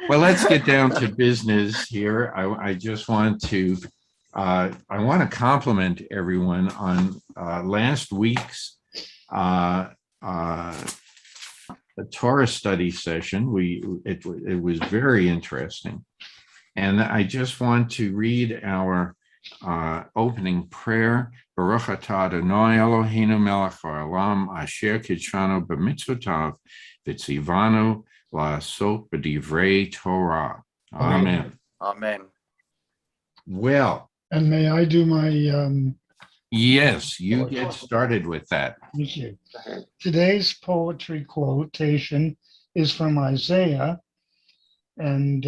Well, let's get down to business here. I just want to I want to compliment everyone on last week's uh, uh, Torah study session. It was very interesting, and I just want to read our opening prayer. Baruch atah Adonai Eloheinu melech haolam asher kitshanu b'mitzvotav v'tzivanu la'asok b'divrei Torah. Amen. Amen. Well, And may I do my, yes, you get started with that. thank you. Today's poetry quotation is from Isaiah, and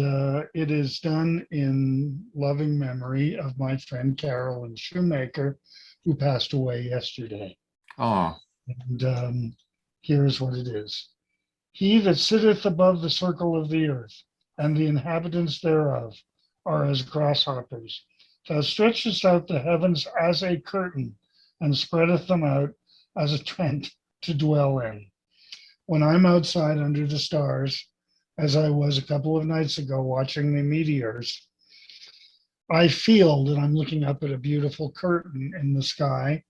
it is done in loving memory of my friend Carolyn Shoemaker, who passed away yesterday. Oh, And here's what it is. He that sitteth above the circle of the earth, and the inhabitants thereof are as grasshoppers. Thou stretchest out the heavens as a curtain, and spreadeth them out as a tent to dwell in. When I'm outside under the stars, as I was a couple of nights ago watching the meteors, I feel that I'm looking up at a beautiful curtain in the sky.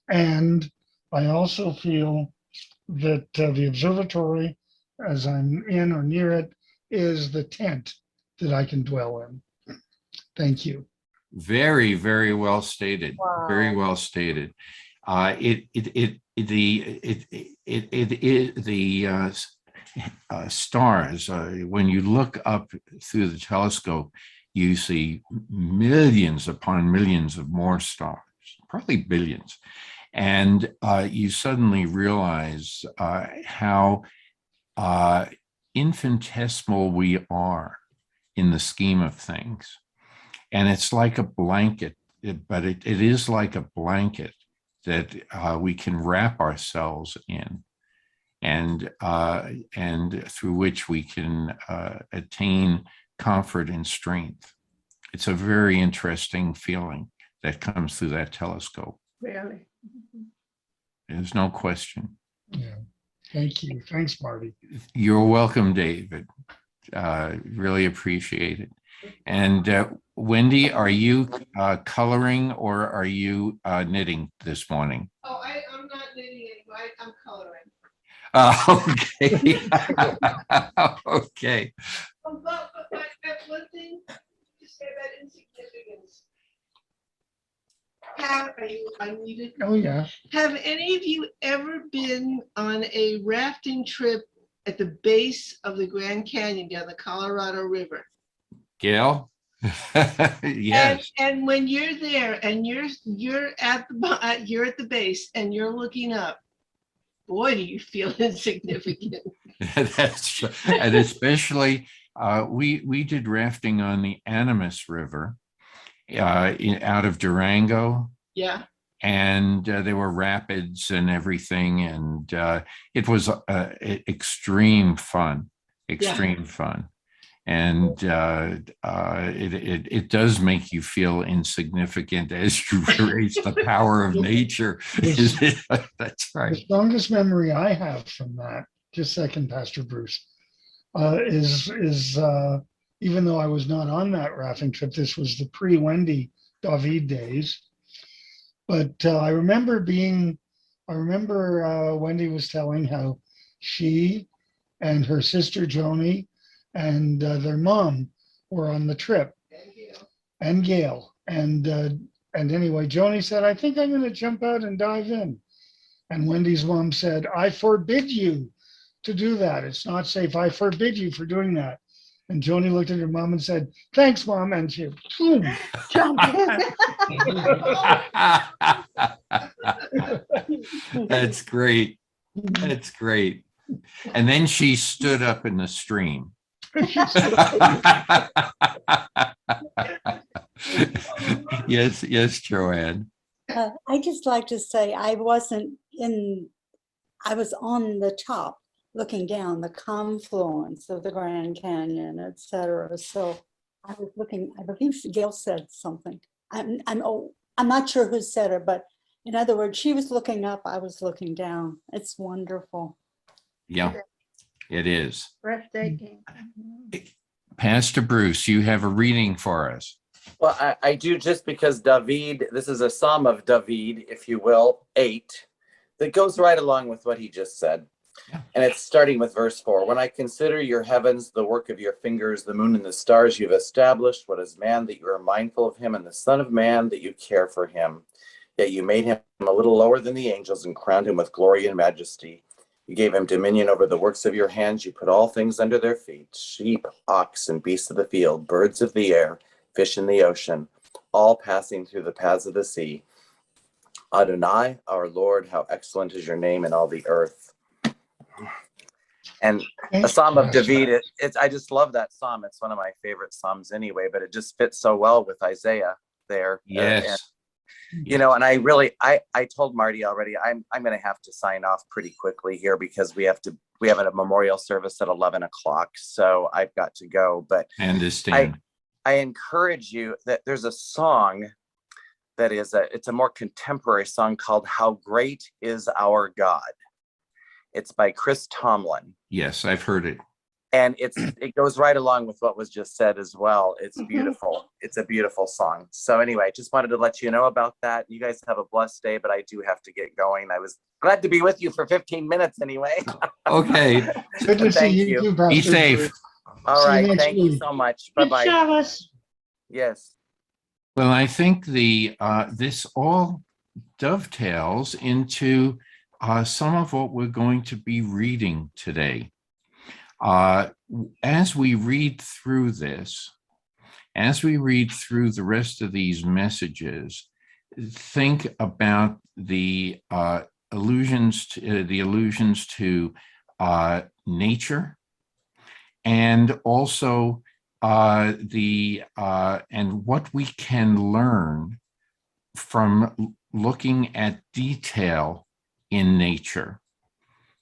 And I also feel that the observatory, as I'm in or near it, is the tent that I can dwell in. Thank you. very, very well stated. Wow. Very well stated. The stars. When you look up through the telescope, you see millions upon millions of more stars, probably billions, and you suddenly realize how infinitesimal we are in the scheme of things. And it's like a blanket, but it is like a blanket that we can wrap ourselves in, and through which we can attain comfort and strength. It's a very interesting feeling that comes through that telescope. Really. There's no question. Yeah. Thank you. Thanks, Marty. You're welcome, David. Really appreciate it. And Wendy, are you coloring or are you knitting this morning? Oh, I'm not knitting anymore. I'm coloring. Okay. Okay. But one thing to say about insignificance. Are you unmuted? Oh, yeah. Have any of you ever been on a rafting trip at the base of the Grand Canyon down the Colorado River? Gail? Yes. And when you're there and you're at the base and you're looking up, boy, do you feel insignificant. That's true. And especially we did rafting on the Animas River out of Durango. Yeah. And there were rapids and everything, and it was extreme fun, fun. And it does make you feel insignificant as you raise the power of nature. That's right. The strongest memory I have from that, just a second, Pastor Bruce, is even though I was not on that rafting trip, this was the pre-Wendy David days. But I remember Wendy was telling how she and her sister Joni and their mom were on the trip, and Gail. And anyway, Joni said, I think I'm going to jump out and dive in. And Wendy's mom said, I forbid you to do that. It's not safe. I forbid you for doing that. And Joni looked at her mom and said, thanks, Mom. And she, boom, jumped in. That's great. That's great. And then she stood up in the stream. Yes, Joanne. I just like to say I was on the top looking down the confluence of the Grand Canyon, etc. So I was looking, I believe Gail said something. I'm not sure who said it, but in other words, she was looking up, I was looking down. It's wonderful. Yeah, it is. Breathtaking. Pastor Bruce, you have a reading for us. Well, I do, just because David, this is a Psalm of David, if you will, 8, that goes right along with what he just said. Yeah. And it's starting with verse 4. When I consider your heavens, the work of your fingers, the moon and the stars you've established, what is man that you are mindful of him, and the son of man that you care for him? Yet you made him a little lower than the angels and crowned him with glory and majesty. You gave him dominion over the works of your hands. You put all things under their feet, sheep, ox, and beasts of the field, birds of the air, fish in the ocean, all passing through the paths of the sea. Adonai, our Lord, how excellent is your name in all the earth. And a Psalm of David, I just love that Psalm. It's one of my favorite Psalms anyway, but it just fits so well with Isaiah there. Yes. You know, and I told Marty already, I'm going to have to sign off pretty quickly here, because we have a memorial service at 11 o'clock. So I've got to go, but I understand. I encourage you that there's a song that it's a more contemporary song called How Great Is Our God. It's by Chris Tomlin. Yes, I've heard it. And it goes right along with what was just said as well. It's beautiful. It's a beautiful song. So anyway, just wanted to let you know about that. You guys have a blessed day, but I do have to get going. I was glad to be with you for 15 minutes anyway. Okay. Good to see Thank you. you. too, Be Pastor safe. Bruce. All See you right. next Thank you week. so much. Good Bye-bye. Shabbos. Yes. Well, I think this all dovetails into some of what we're going to be reading today. As we read through this, as we read through the rest of these messages, think about the allusions to nature, and also and what we can learn from looking at detail in nature.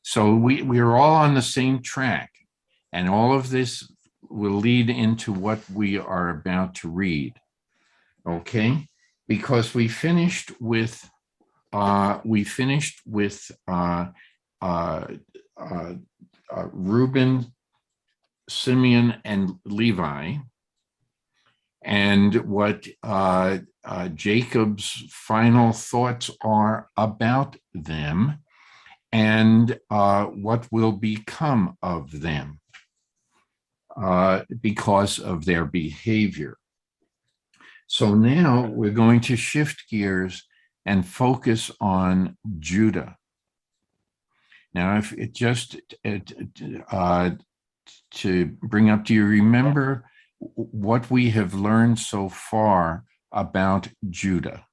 So we are all on the same track, and all of this will lead into what we are about to read. Okay, because we finished with Reuben, Simeon, and Levi, and what Jacob's final thoughts are about them, and what will become of them because of their behavior. So now we're going to shift gears and focus on Judah. Now, if it just to bring up, do you remember what we have learned so far about Judah?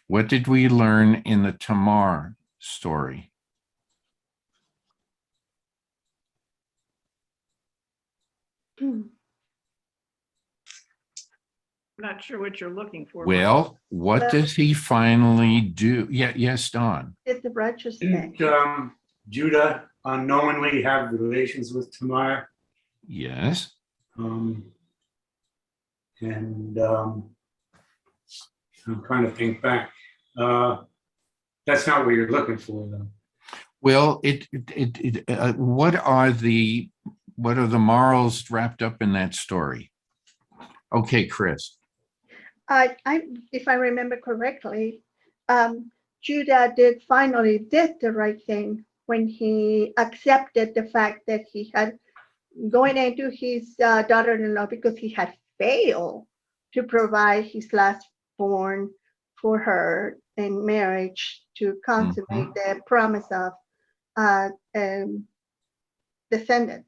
What did we learn in the Tamar story? Not sure what you're looking for. Well, what does he finally do? Yeah, yes, Don. It's the righteous thing. Didn't Judah unknowingly have relations with Tamar? Yes. And I'm trying to think back. That's not what you're looking for, though. Well, what are the morals wrapped up in that story? Okay, Chris. If I remember correctly, Judah finally did the right thing when he accepted the fact that he had going into his daughter-in-law, because he had failed to provide his last born for her in marriage to consummate the promise of descendant.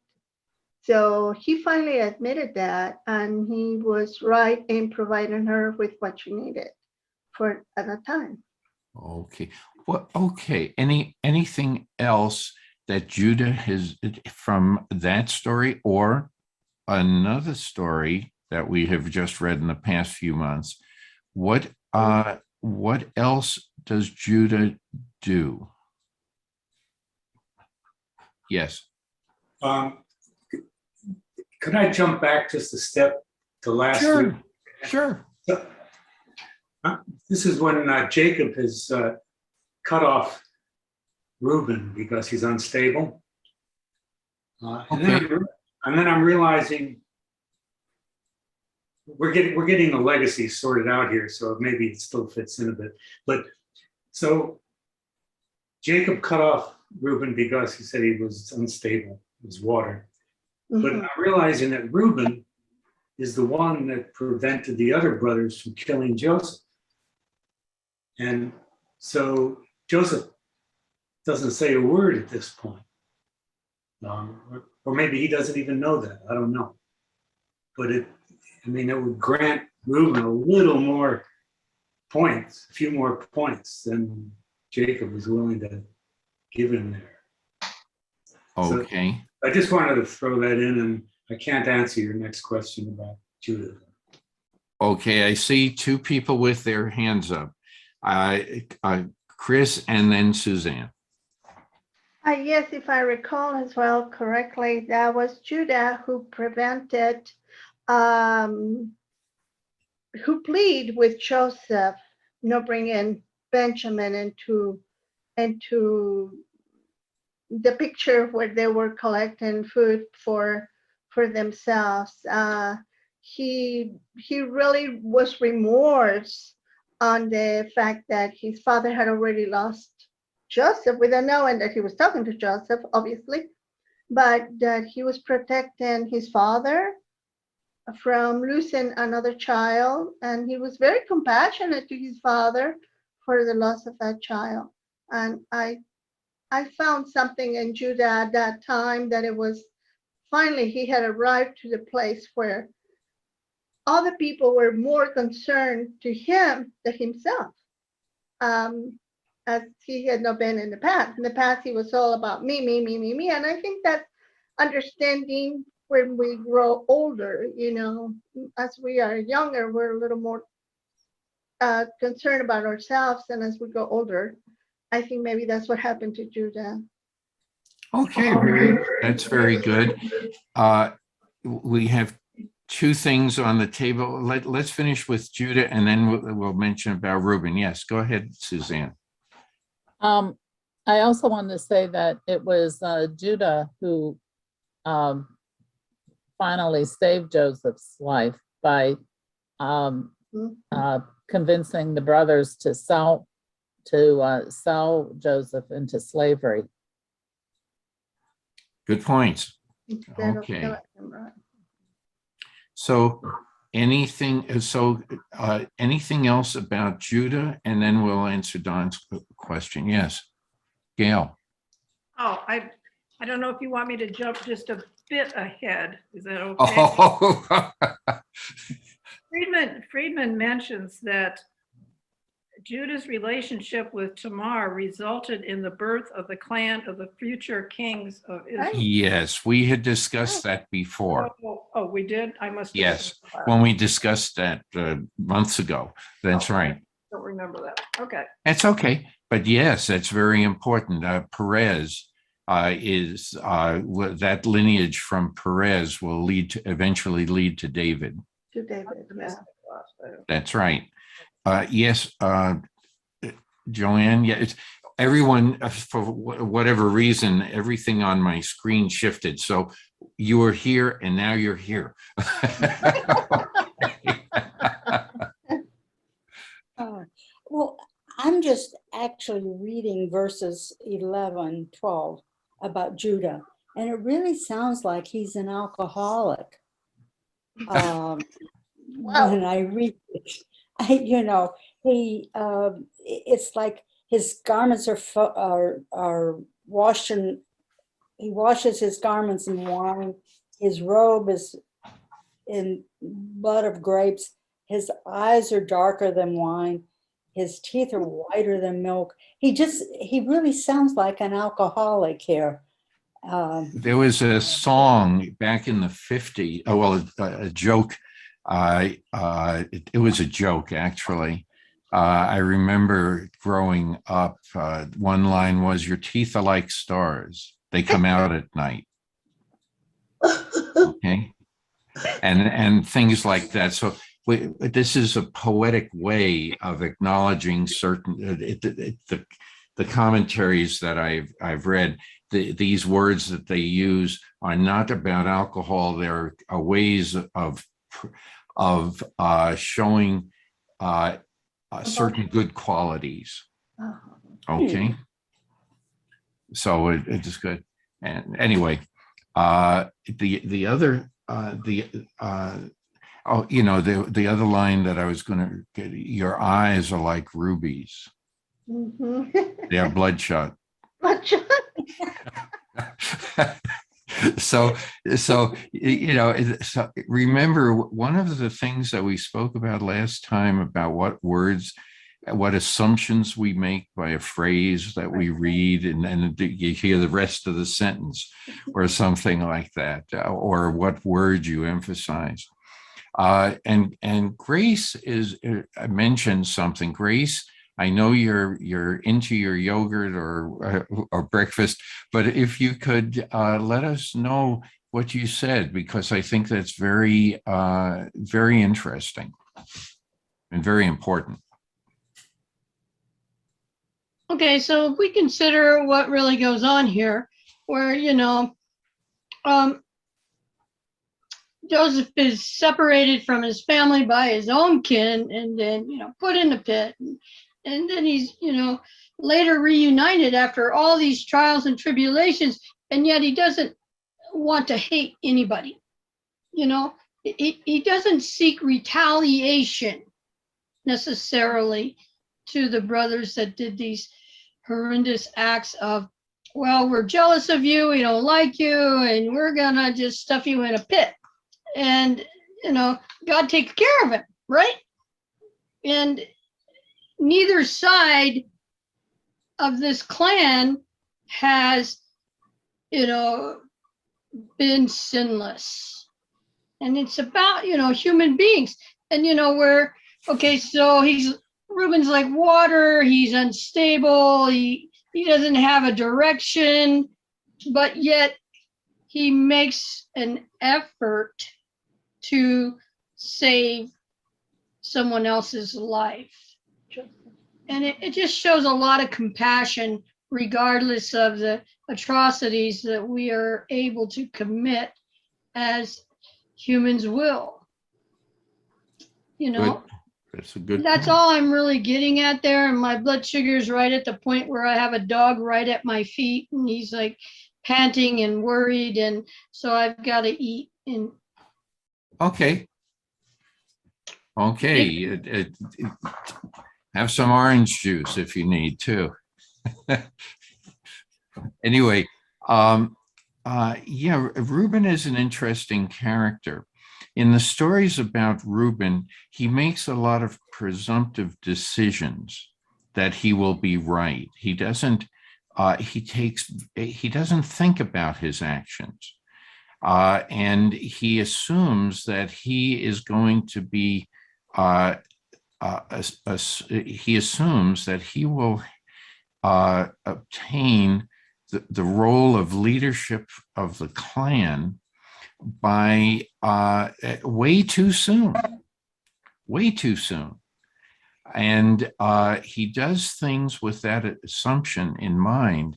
So he finally admitted that, and he was right in providing her with what she needed for at that time. Okay. Well, okay. Anything else that Judah has from that story, or another story that we have just read in the past few months? What else does Judah do? Yes. Could I jump back just a step to last week? Sure. This is when Jacob has cut off Reuben because he's unstable. Okay. And then I'm realizing we're getting the legacy sorted out here, so maybe it still fits in a bit. But so Jacob cut off Reuben because he said he was unstable, his water. But Mhm. I'm realizing that Reuben is the one that prevented the other brothers from killing Joseph. And so Joseph doesn't say a word at this point. Or maybe he doesn't even know that. I don't know. But it would grant Reuben a little more points, a few more points than Jacob was willing to give him there. So Okay. I just wanted to throw that in, and I can't answer your next question about Judah. Okay, I see two people with their hands up. Chris and then Suzanne. Yes, if I recall as well correctly, that was Judah who prevented, who pleaded with Joseph, bringing Benjamin into the picture where they were collecting food for themselves. He really was remorse on the fact that his father had already lost Joseph, without knowing that he was talking to Joseph, obviously, but that he was protecting his father from losing another child, and he was very compassionate to his father for the loss of that child. And I found something in Judah at that time that it was finally he had arrived to the place where other people were more concerned to him than himself, as he had not been in the past. In the past, he was all about me, me, me, me, me. And I think that's understanding when we grow older, as we are younger, we're a little more concerned about ourselves. And as we go older, I think maybe that's what happened to Judah. Okay, that's very good. We have two things on the table. Let's finish with Judah, and then we'll mention about Reuben. Yes, go ahead, Suzanne. I also wanted to say that it was Judah who finally saved Joseph's life by convincing the brothers to sell Joseph into slavery. Good points. Okay. So anything else about Judah, and then we'll answer Don's question. Yes, Gail. Oh, I don't know if you want me to jump just a bit ahead. Is that okay? Oh. Friedman mentions that Judah's relationship with Tamar resulted in the birth of the clan of the future kings of Israel. Yes, we had discussed that before. Oh, we did? I must have. Yes, when we discussed that months ago. That's right. I don't remember that. Okay. That's okay. But yes, that's very important. Perez is that lineage from Perez will eventually lead to David. To David, yeah. That's right. Yes, Joanne. Yeah, it's everyone for whatever reason, everything on my screen shifted. So you were here, and now you're here. Well, I'm just actually reading verses 11, 12 about Judah, and it really sounds like he's an alcoholic. When I read it, it's like his garments are washed, and he washes his garments in wine. His robe is in blood of grapes. His eyes are darker than wine. His teeth are whiter than milk. He really sounds like an alcoholic here. There was a song back in the 50s. Oh, well, a joke. It was a joke, actually. I remember growing up, one line was, "Your teeth are like stars. They come out at night." Okay. And things like that. So this is a poetic way of acknowledging certain, the commentaries that I've read. these words that they use are not about alcohol. They're ways of showing certain good qualities. Okay. So it is good. And anyway, the other the other line that I was going to get, your eyes are like rubies. They are bloodshot. So remember, one of the things that we spoke about last time about what assumptions we make by a phrase that we read, and then you hear the rest of the sentence or something like that, or what word you emphasize. And Grace mentioned something. Grace, I know you're into your yogurt or breakfast, but if you could let us know what you said, because I think that's very very interesting and very important. Okay, so if we consider what really goes on here, where, Joseph is separated from his family by his own kin and then, put in the pit. And then he's, later reunited after all these trials and tribulations, and yet he doesn't want to hate anybody. He doesn't seek retaliation necessarily to the brothers that did these horrendous acts of, well, we're jealous of you, we don't like you, and we're gonna just stuff you in a pit. And, God takes care of him, right? And neither side of this clan has, been sinless. And it's about, human beings. And, okay, so Reuben's like water, he's unstable, he doesn't have a direction, but yet he makes an effort to save someone else's life. And it just shows a lot of compassion, regardless of the atrocities that we are able to commit as humans will. Good. That's a good That's point. all I'm really getting at there. And my blood sugar is right at the point where I have a dog right at my feet, and he's like panting and worried. And so I've got to eat. And Okay. Have some orange juice if you need to. Anyway, Reuben is an interesting character. In the stories about Reuben, he makes a lot of presumptive decisions that he will be right. He doesn't think about his actions. And he assumes that he is going to be, he assumes that he will obtain the role of leadership of the clan by way too soon. And he does things with that assumption in mind,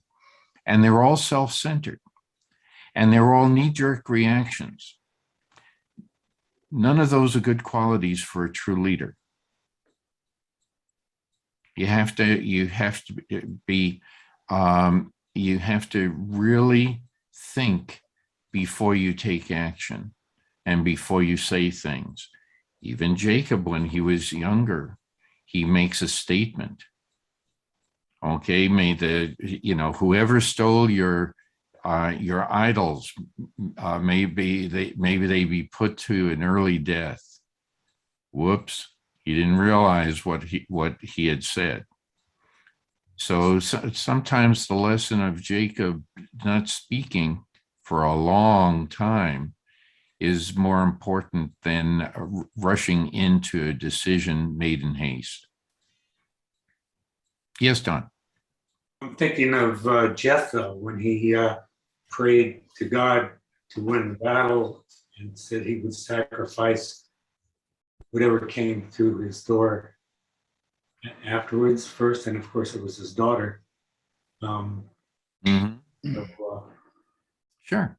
and they're all self-centered. And they're all knee-jerk reactions. None of those are good qualities for a true leader. You have to really think before you take action and before you say things. Even Jacob, when he was younger, he makes a statement. Okay, whoever stole your idols, maybe they be put to an early death. Whoops, he didn't realize what he had said. So sometimes the lesson of Jacob not speaking for a long time is more important than rushing into a decision made in haste. Yes, Don. I'm thinking of Jephthah when he prayed to God to win the battle and said he would sacrifice whatever came through his door afterwards first, and of course it was his daughter. So, Sure.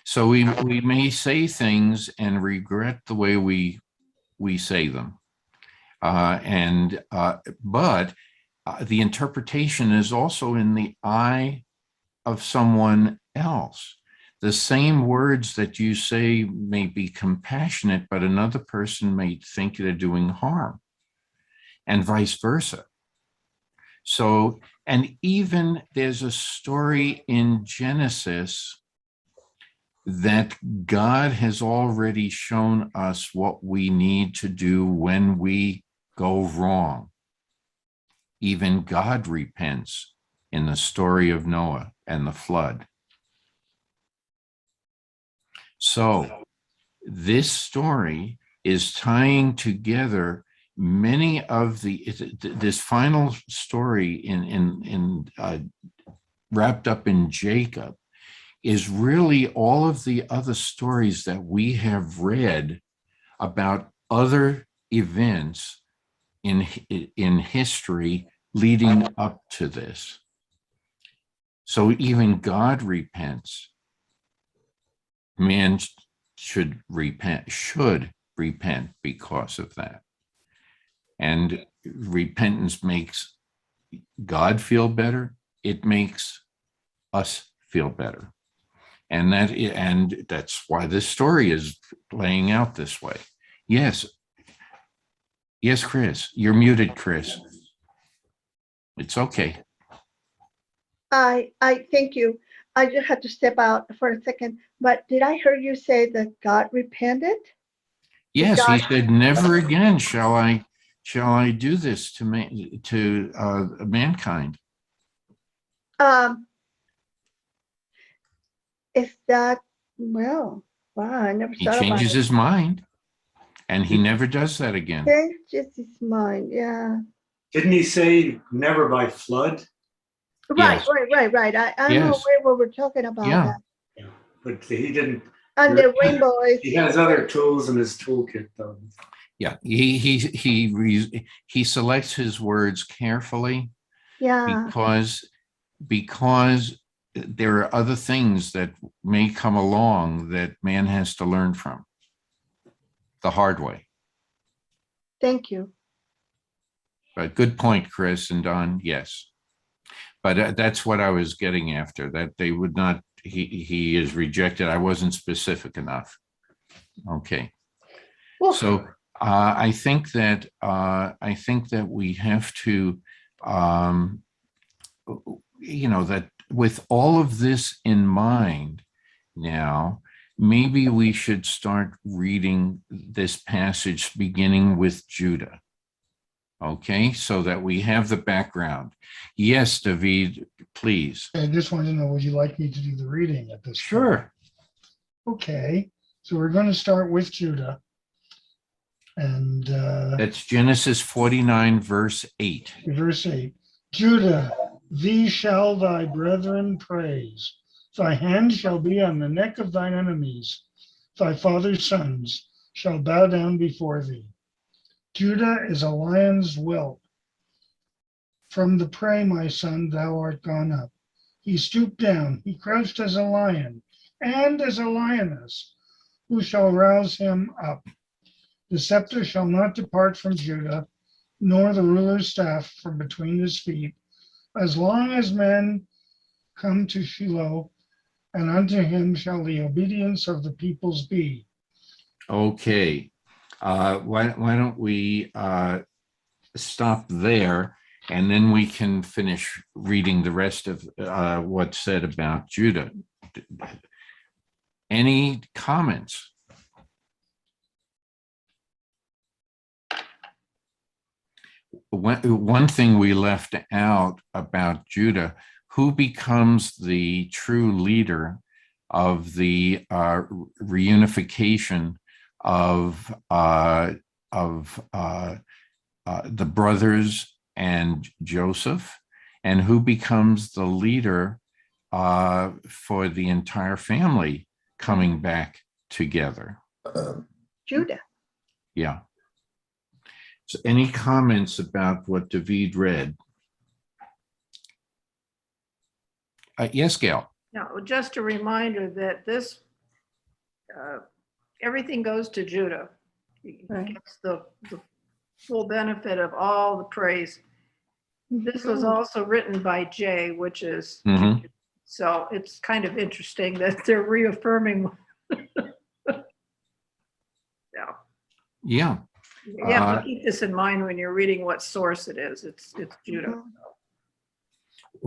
So we may say things and regret the way we say them. But the interpretation is also in the eye of someone else. The same words that you say may be compassionate, but another person may think they're doing harm, and vice versa. So, and even there's a story in Genesis that God has already shown us what we need to do when we go wrong. Even God repents in the story of Noah and the flood. So this story is tying together many of this final story wrapped up in Jacob is really all of the other stories that we have read about other events in history leading up to this. So even God repents. Man should repent because of that. And repentance makes God feel better. It makes us feel better. And that's why this story is playing out this way. Yes. Yes, Chris. You're muted, Chris. It's okay. I thank you. I just had to step out for a second, but did I hear you say that God repented? Yes, he God- said, "Never again shall I do this to mankind." Is that, well, wow, I never He thought about changes it. his mind, and he never does that again. Changes his mind, yeah. didn't he say never by flood? Right, Yes. right. I don't know Yes. where we were talking about Yeah. that. Yeah, but he didn't. And the rainbow is, He has other tools in his toolkit, though. Yeah, he selects his words carefully yeah, because there are other things that may come along that man has to learn from the hard way. thank you. But good point, Chris and Don. Yes, but that's what I was getting after. That they would not. He is rejected. I wasn't specific enough. Okay, Well, so I think that we have to, that with all of this in mind now, maybe we should start reading this passage beginning with Judah. Okay, so that we have the background. Yes, David, please. I just wanted to know, would you like me to do the reading at this? point? Sure. Okay, so we're going to start with Judah. And That's Genesis 49, verse 8. verse 8, Judah, thee shall thy brethren praise. Thy hand shall be on the neck of thine enemies. Thy father's sons shall bow down before thee. Judah is a lion's whelp. From the prey, my son, thou art gone up. He stooped down, he crouched as a lion, and as a lioness. Who shall rouse him up? The scepter shall not depart from Judah, nor the ruler's staff from between his feet, as long as men come to Shiloh, and unto him shall the obedience of the peoples be. Okay. Why don't we stop there, and then we can finish reading the rest of what's said about Judah. Any comments? One thing we left out about Judah: who becomes the true leader of the reunification of the brothers and Joseph, and who becomes the leader for the entire family coming back together? Judah. Yeah. So any comments about what David read? Yes, Gail. Now, just a reminder that this, everything goes to Judah. He Right. gets the full benefit of all the praise. This was also written by Jay, which is, Mhm. so it's kind of interesting that they're reaffirming. Yeah. Yeah. You have to keep this in mind when you're reading what source it is. It's Judah.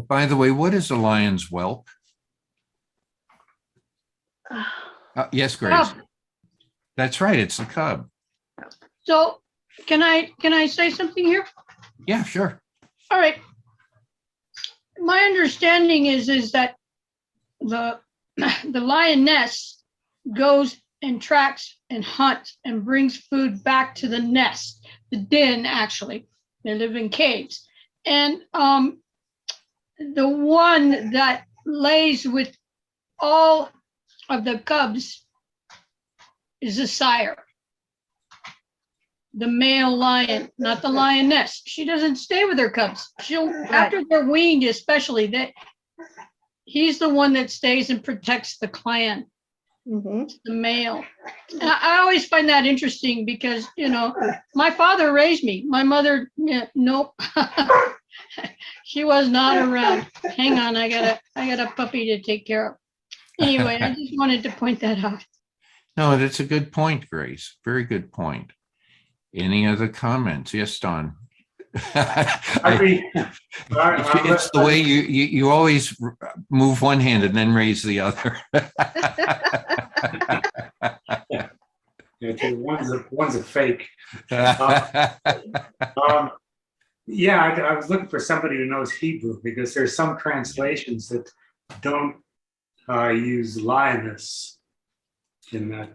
By the way, what is a lion's whelp? Yes, Grace. Cub. That's right. It's a cub. So can I say something here? Yeah, sure. All right. My understanding is that the lioness goes and tracks and hunts and brings food back to the nest, the den actually. They live in caves. And the one that lays with all of the cubs is the sire. The male lion, not the lioness. She doesn't stay with her cubs. She'll, after they're weaned, especially, that he's the one that stays and protects the clan, Mhm. the male. And I always find that interesting because, you know, my father raised me. My mother, nope. She was not around. Hang on, I got a puppy to take care of. Anyway, I just wanted to point that out. No, that's a good point, Grace. Very good point. Any other comments? Yes, Don. I mean, It's the way you always move one hand and then raise the other. one's a fake. Yeah, I was looking for somebody who knows Hebrew because there's some translations that don't use lioness in that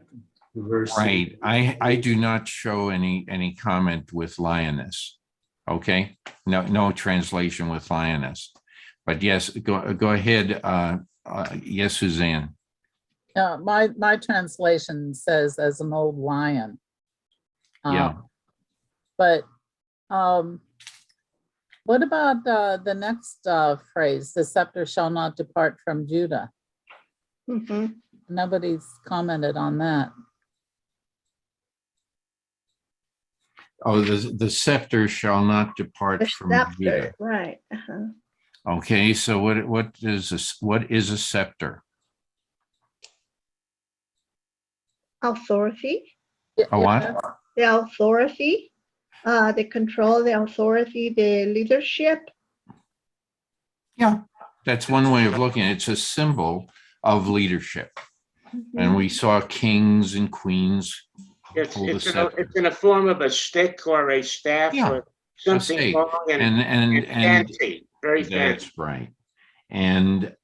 verse. Right. I do not show any comment with lioness. Okay. No translation with lioness. But yes, go ahead. Yes, Suzanne. My translation says as an old lion. Yeah. But what about the next phrase? The scepter shall not depart from Judah. Mhm. Nobody's commented on that. Oh, the scepter shall not depart The from scepter, Judah. right. Uh-huh. Okay, so what is a scepter? Authority, A what? the authority, the control, the authority, the leadership. Yeah, that's one way of looking at it. It's a symbol of leadership. And we saw kings and queens hold the scepter. It's in the form of a stick or a staff Yeah, or something stake. long and fancy, very fancy. That's right. And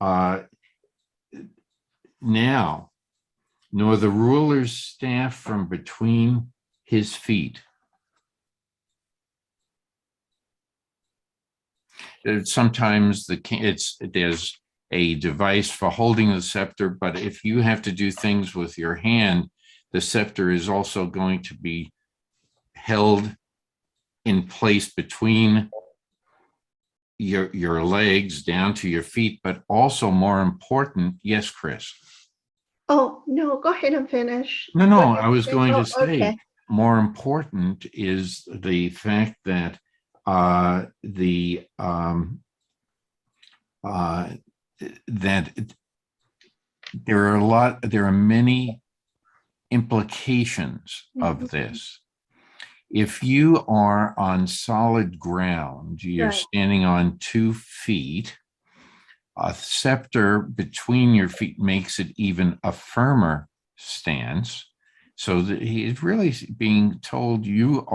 now, nor the ruler's staff from between his feet. Sometimes there's a device for holding the scepter, but if you have to do things with your hand, the scepter is also going to be held in place between your legs down to your feet, but also more important, yes, Chris. Oh, no, go ahead and finish. No, what I you was said. going Oh, to say, okay. more important is the fact that that there are many implications of this. If you are on solid ground, you're Right. standing on 2 feet, a scepter between your feet makes it even a firmer stance. So that he's really being told you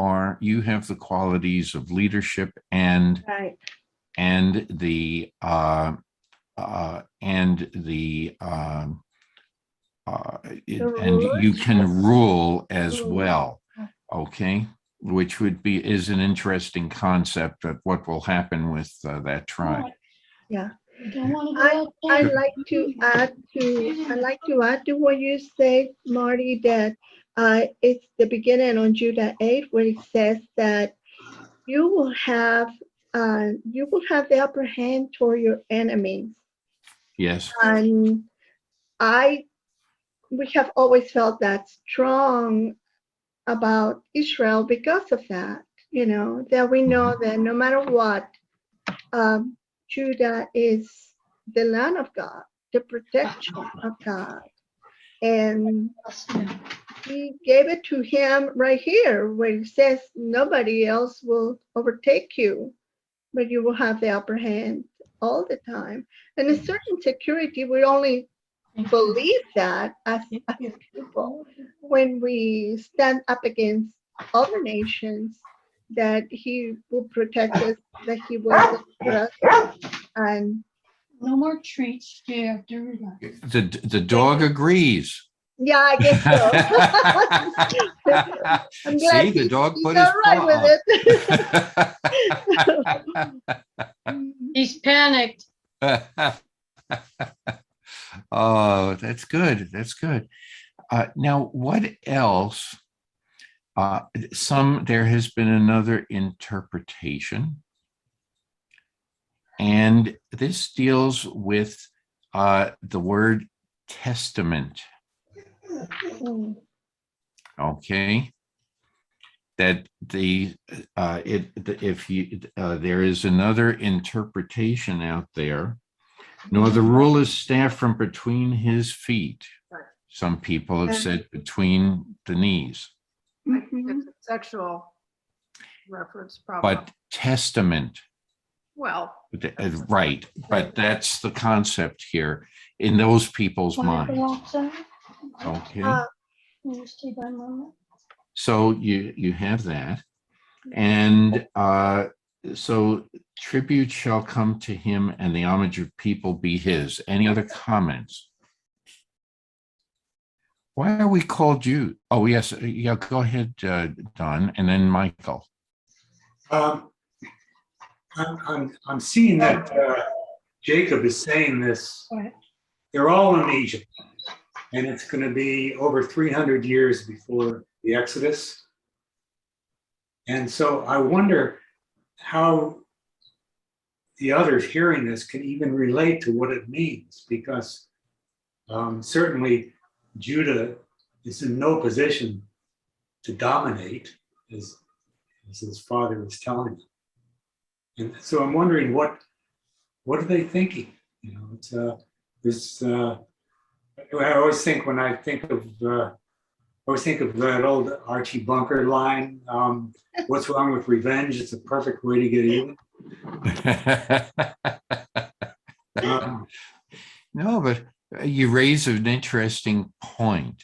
have the qualities of leadership and Right. the and you can rule as well. Okay, which is an interesting concept of what will happen with that tribe. Yeah. Don't want to go I'd outside. like to add to what you say, Marty, that it's the beginning on Judah 8 where it says that you will have the upper hand toward your enemies. Yes. And we have always felt that strong about Israel because of that, that we know that no matter what, Judah is the land of God, the protection of God. And he gave it to him right here, where he says, nobody else will overtake you, but you will have the upper hand all the time. And a certain security, we only believe that as people when we stand up against other nations, that he will protect us, that he will deliver us. And No more treats, yeah, there we go. The dog agrees. yeah, I guess so. I'm glad See, the dog he's put all his right with paw it. He's panicked. up. Oh, that's good. That's good. Now, what else? There has been another interpretation, and this deals with the word testament. Okay, that there is another interpretation out there. Nor the rule is staffed from between his feet. Some people have said between the knees. I think it's a sexual reference, probably. But testament, Well, right, but that's the concept here in those people's minds. Okay, so you have that, and so tribute shall come to him and the homage of people be his. Any other comments? Why are we called Jude? Oh, yes. Yeah, go ahead, Don, and then Michael. I'm seeing that Jacob is saying this. They're all in Egypt, and it's going to be over 300 years before the Exodus. And so I wonder how the others hearing this can even relate to what it means, because certainly Judah is in no position to dominate, as his father was telling him. And so I'm wondering what are they thinking? It's I always think when I think of that old Archie Bunker line, what's wrong with revenge? It's a perfect way to get even. No, but you raise an interesting point.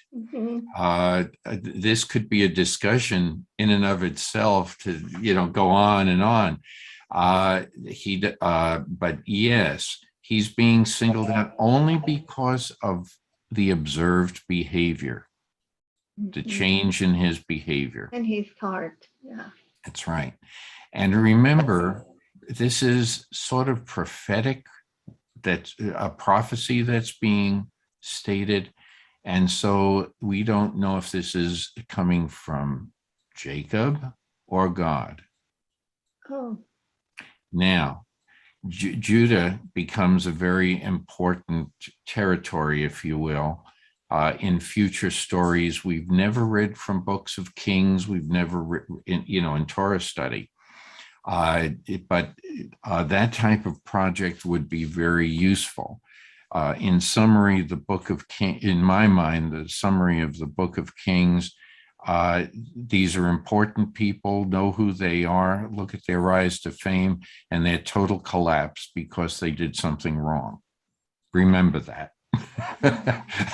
This could be a discussion in and of itself to, go on and on. But yes, he's being singled out only because of the observed behavior, the change in his behavior. And his heart, yeah. That's right. And remember, this is sort of prophetic, that's a prophecy that's being stated. And so we don't know if this is coming from Jacob or God. Oh. Now, Judah becomes a very important territory, if you will, in future stories. We've never read from books of Kings. We've never written, in Torah study. But that type of project would be very useful. In summary, the Book of Kings, in my mind, the summary of the Book of Kings, these are important people, know who they are, look at their rise to fame and their total collapse because they did something wrong. Remember that.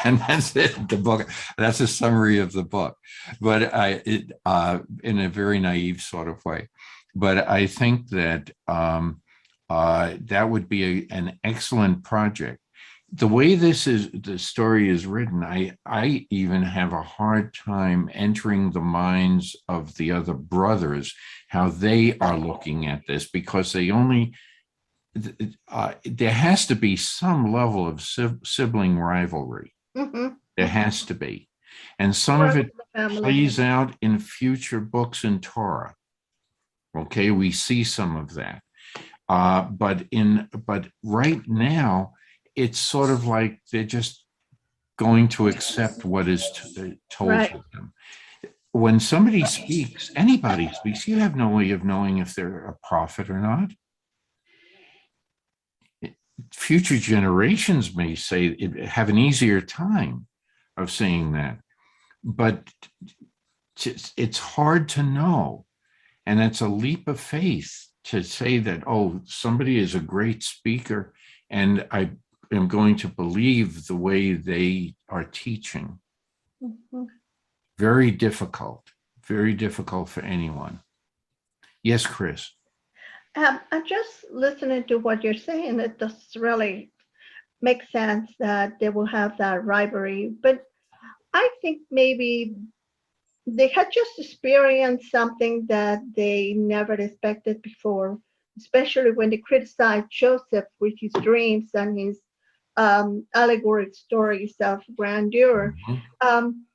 And that's it, the book. That's a summary of the book, but in a very naive sort of way. But I think that that would be an excellent project. The way the story is written, I even have a hard time entering the minds of the other brothers, how they are looking at this, because they only, there has to be some level of sibling rivalry. There has to be. And some of it plays out in future books in Torah. Okay, we see some of that. But right now, it's sort of like they're just going to accept what is told Right. to them. When somebody speaks, anybody speaks, you have no way of knowing if they're a prophet or not. Future generations may say have an easier time of saying that, but it's hard to know. And it's a leap of faith to say that, oh, somebody is a great speaker and I am going to believe the way they are teaching. Mhm. Very difficult for anyone. Yes, Chris. I'm just listening to what you're saying. It does really make sense that they will have that rivalry. But I think maybe they had just experienced something that they never expected before, especially when they criticized Joseph with his dreams and his allegoric stories of grandeur. Um,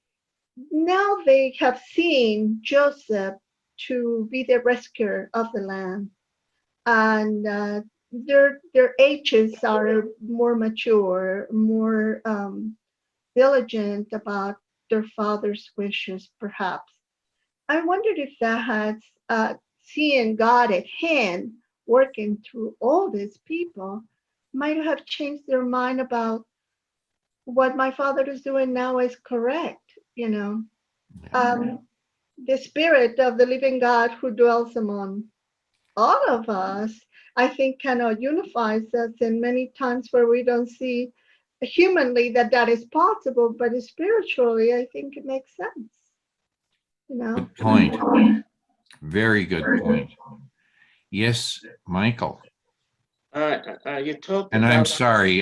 Now they have seen Joseph to be the rescuer of the land, and their ages are more mature, more diligent about their father's wishes, perhaps. I wondered if that had seeing God at hand working through all these people might have changed their mind about what my father is doing now is correct. The spirit of the living God who dwells among all of us, I think, kind of unifies us in many times where we don't see humanly that is possible, but spiritually, I think it makes sense. Good point. Very good point. Yes, Michael. You talked And I'm about, sorry,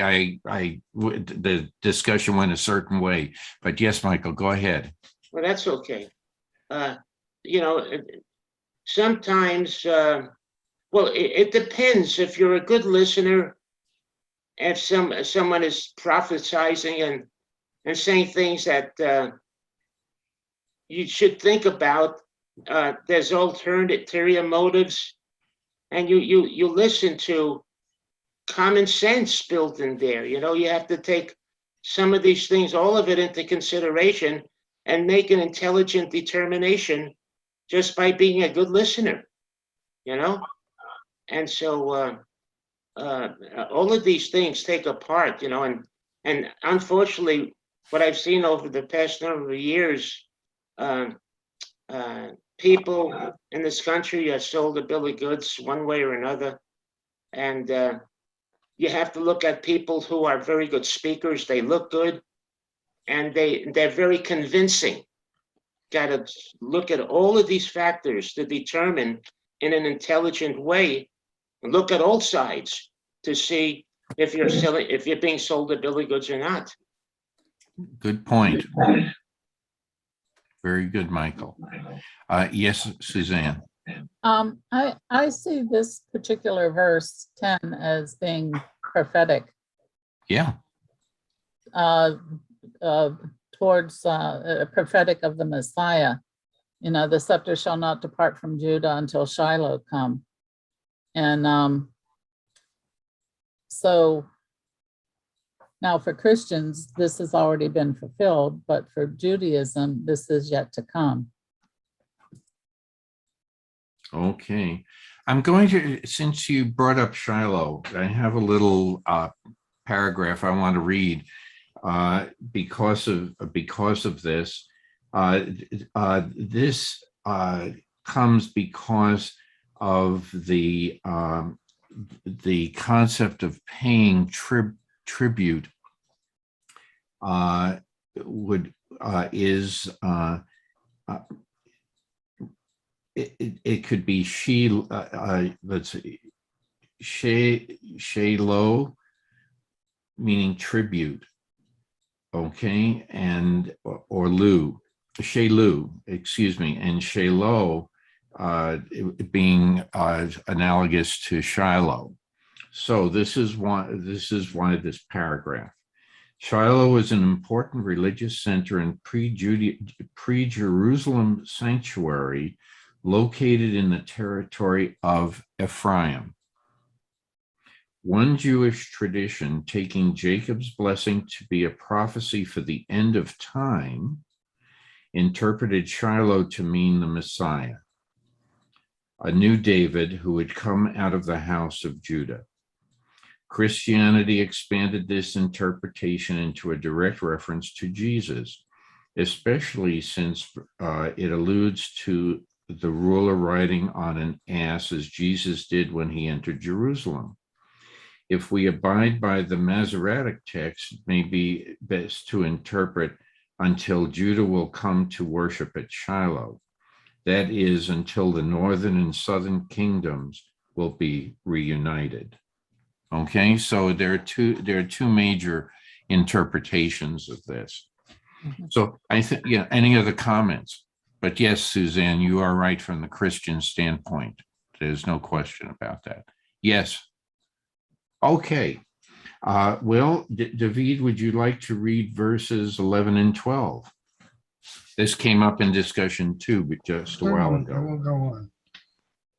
the discussion went a certain way, but yes, Michael, go ahead. well, that's okay. You know, sometimes, well, it depends. If you're a good listener, if someone is prophesizing and saying things that you should think about, there's ulterior motives, and you listen to common sense built in there. You have to take some of these things, all of it, into consideration and make an intelligent determination just by being a good listener. And so all of these things take a part, and unfortunately, what I've seen over the past number of years, people in this country are sold a bill of goods one way or another, and you have to look at people who are very good speakers. They look good, and they're very convincing. Got to look at all of these factors to determine in an intelligent way, and look at all sides to see if you're being sold a bill of goods or not. Good point. Very good, Michael. Yes, Suzanne. I see this particular verse 10 as being prophetic. Yeah. Towards prophetic of the Messiah. The scepter shall not depart from Judah until Shiloh come. And so now for Christians, this has already been fulfilled, but for Judaism, this is yet to come. Okay. I'm going to, since you brought up Shiloh, I have a little paragraph I want to read because of this. This comes because of the concept of paying tribute it could be let's see, Shiloh, meaning tribute, okay, and or Shelu, excuse me, and Shiloh being analogous to Shiloh. So this is why this paragraph. Shiloh is an important religious center and pre-Jerusalem sanctuary located in the territory of Ephraim. One Jewish tradition, taking Jacob's blessing to be a prophecy for the end of time, interpreted Shiloh to mean the Messiah, a new David who would come out of the house of Judah. Christianity expanded this interpretation into a direct reference to Jesus, especially since it alludes to the ruler riding on an ass as Jesus did when he entered Jerusalem. If we abide by the Masoretic text, it may be best to interpret until Judah will come to worship at Shiloh. That is, until the northern and southern kingdoms will be reunited. Okay, so there are two major interpretations of this. So I think, yeah, any other comments? But yes, Suzanne, you are right from the Christian standpoint. There's no question about that. Yes. Okay. Well, David, would you like to read verses 11 and 12? This came up in discussion too, but just a while I ago. will go on.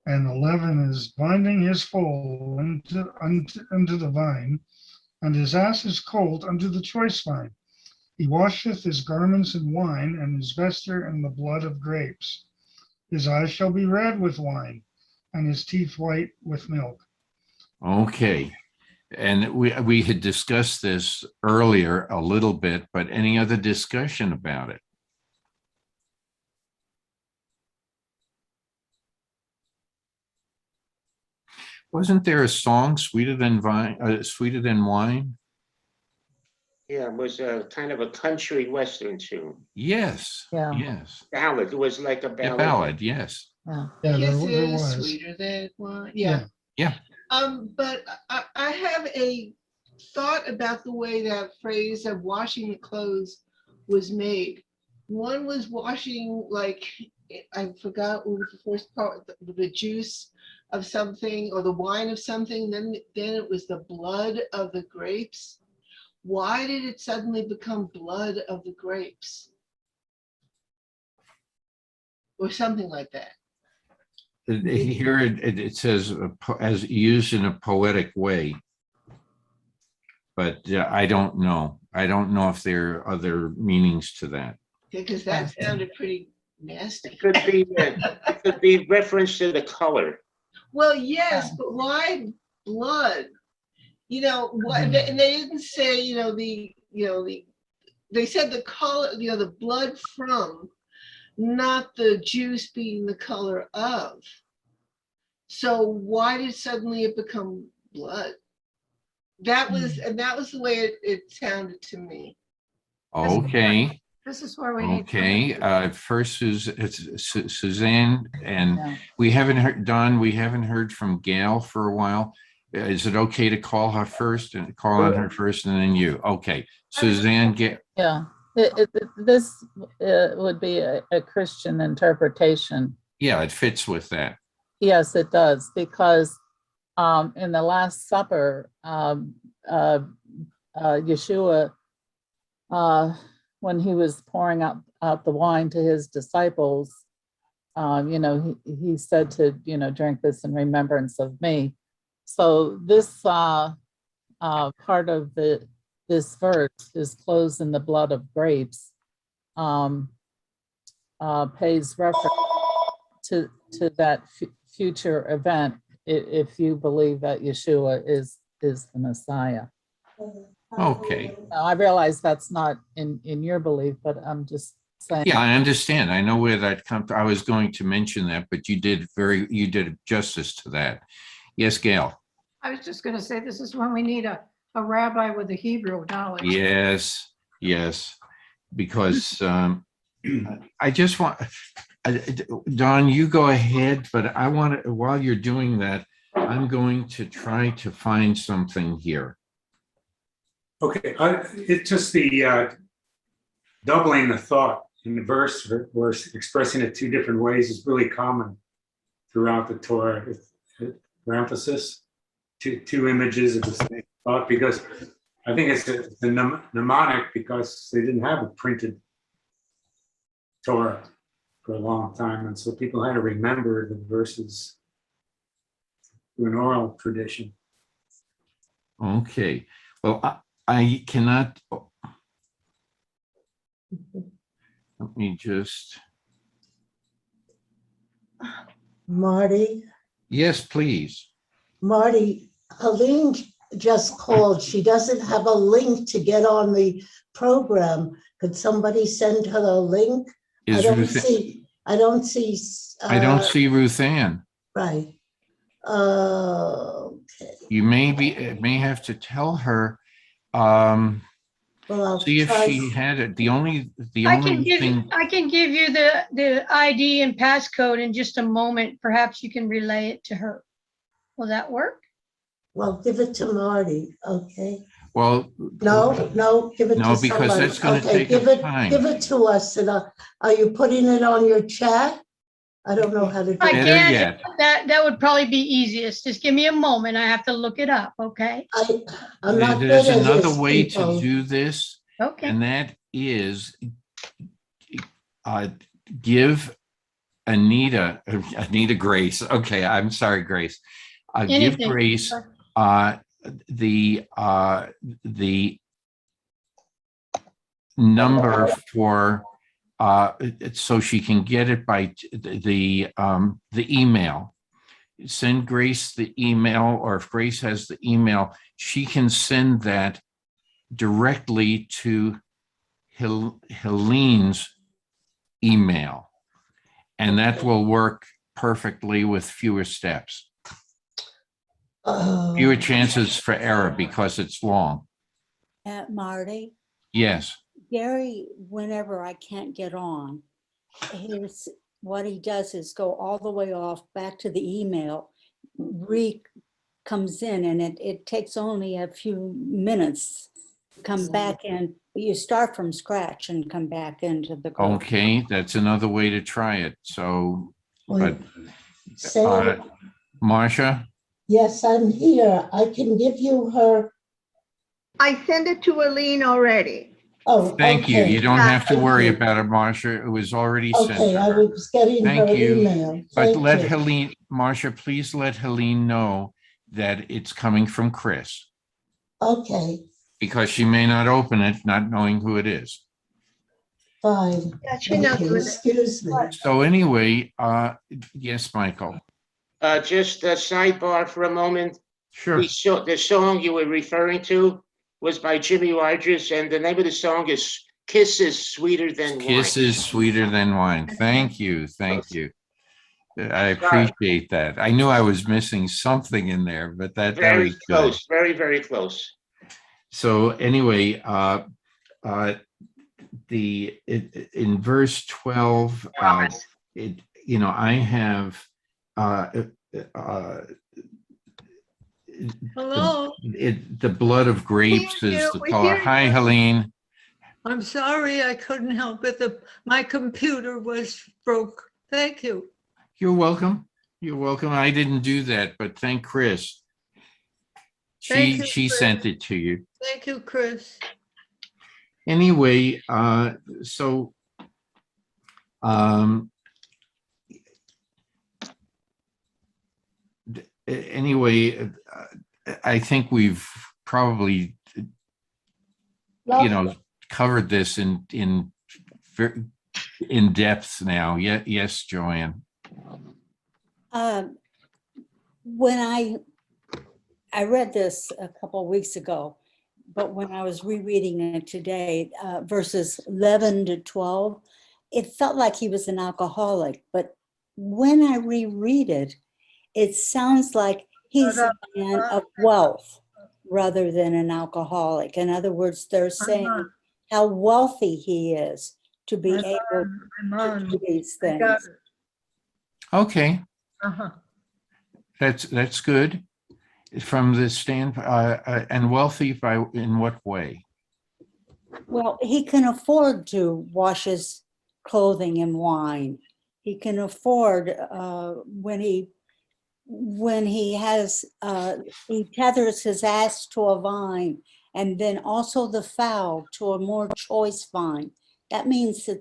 And 11 is binding his foal unto the vine, and his ass's colt unto the choice vine. He washeth his garments in wine, and his vesture in the blood of grapes. His eyes shall be red with wine, and his teeth white with milk. Okay. And we had discussed this earlier a little bit, but any other discussion about it? Wasn't there a song, Sweeter Than Wine? Yeah, it was a kind of a country western tune. Yes, Yeah. yes. Ballad. It was like a A ballad. ballad, yes. Yeah. Yeah, Kiss there is was. sweeter than wine. Yeah. Yeah. But I have a thought about the way that phrase of washing the clothes was made. One was washing, like, I forgot what was the first part, the juice of something or the wine of something. Then it was the blood of the grapes. Why did it suddenly become blood of the grapes? Or something like that. Here it says as used in a poetic way, but I don't know. I don't know if there are other meanings to that. Because that sounded pretty nasty. It could be reference to the color. Well, yes, but why blood? You know, what, and they didn't say, they said the color, the blood from, not the juice being the color of. So why did suddenly it become blood? That was the way it sounded to me. Okay. This is where we need. Okay. First, Suzanne, and Yeah. we haven't heard, Don, we haven't heard from Gail for a while. Is it okay to call her first and call on her first and then you? Okay. Suzanne, Yeah. This would be a Christian interpretation. yeah, it fits with that. Yes, it does, because in the Last Supper, Yeshua, when he was pouring out the wine to his disciples, he said to, drink this in remembrance of me. So this part of this verse is clothes in the blood of grapes, pays reference to that future event, if you believe that Yeshua is the Messiah. Okay. Now, I realize that's not in your belief, but I'm just saying. Yeah, I understand. I know where that comes from. I was going to mention that, but you did justice to that. Yes, Gail. I was just going to say, this is when we need a rabbi with a Hebrew knowledge. Yes, yes, because I just want, Don, you go ahead, but I want to, while you're doing that, I'm going to try to find something here. Okay, it's just the doubling the thought in the verse, or expressing it two different ways is really common throughout the Torah. For emphasis, two images of the same thought, because I think it's the mnemonic, because they didn't have a printed Torah for a long time, and so people had to remember the verses through an oral tradition. Okay, well, I cannot. Let me just, Marty, yes, please. Marty, Helene just called. She doesn't have a link to get on the program. Could somebody send her a link? I Is don't Ruth, see, I don't see Ruth Ann. right. Okay, You may have to tell her, well, I'll see if try. she had it. The I only thing, I can give you the ID and passcode in just a moment. Perhaps you can relay it to her. Will that work? Well, give it to Marty, okay? well, No, give it no, to because somebody. that's going to Okay, take give up it, time. give it to us. And are you putting it on your chat? I don't know how to do I Better that. can't, yet. that would probably be easiest. Just give me a moment. I have to look it up, okay? I'm not good There's at another this, way to people. do this, Okay. and that is give Anita Grace. Okay, I'm sorry, Grace. Give Anything. Grace the number for so she can get it by the email. Send Grace the email, or if Grace has the email, she can send that directly to Helene's email, and that will work perfectly with fewer steps, fewer chances for error because it's long. Marty, Yes. Gary, whenever I can't get on, what he does is go all the way off back to the email, comes in, and it takes only a few minutes to come back in. You start from scratch and come back into the group. Okay, that's another way to try it. So, but Say, Marcia, yes, I'm here. I can give you her. I sent it to Aline already. Oh, thank you. You okay. don't have to Thank worry you. about it, Marcia. It was already sent Okay, to I her. was getting her Thank you. email. But Thank let you. Helene, Marcia, please let Helene know that it's coming from Chris, Okay, because she may not open it, not knowing who it is. fine. Yeah, she knows Okay, who it is. excuse me. So anyway, yes, Michael. Just a sidebar for a moment. Sure. The song you were referring to was by Jimmy Rogers, and the name of the song is Kisses Sweeter Than Wine. Kisses sweeter than wine. Thank you. Thank you. I appreciate that. I knew I was missing something in there, but that Very was good. close, very, very close. So anyway, in verse 12, I have Hello, the blood of grapes We hear is you, the we color. hear Hi, you. Helene. I'm sorry I couldn't help it. My computer was broke. Thank you. You're welcome. You're welcome. I didn't do that, but thank Chris. Thank you, She Chris. sent it to you. Thank you, Chris. Anyway, anyway, I think we've probably, covered this in depth now. Yes, Joanne. When I read this a couple of weeks ago, but when I was rereading it today, verses 11 to 12, it felt like he was an alcoholic. But when I reread it, it sounds like he's a man of wealth rather than an alcoholic. In other words, they're saying how wealthy he is to be able to do these things. Okay. That's good. From the standpoint, and wealthy in what way? Well, he can afford to wash his clothing in wine. He can afford when he has he tethers his ass to a vine, and then also the fowl to a more choice vine. That means to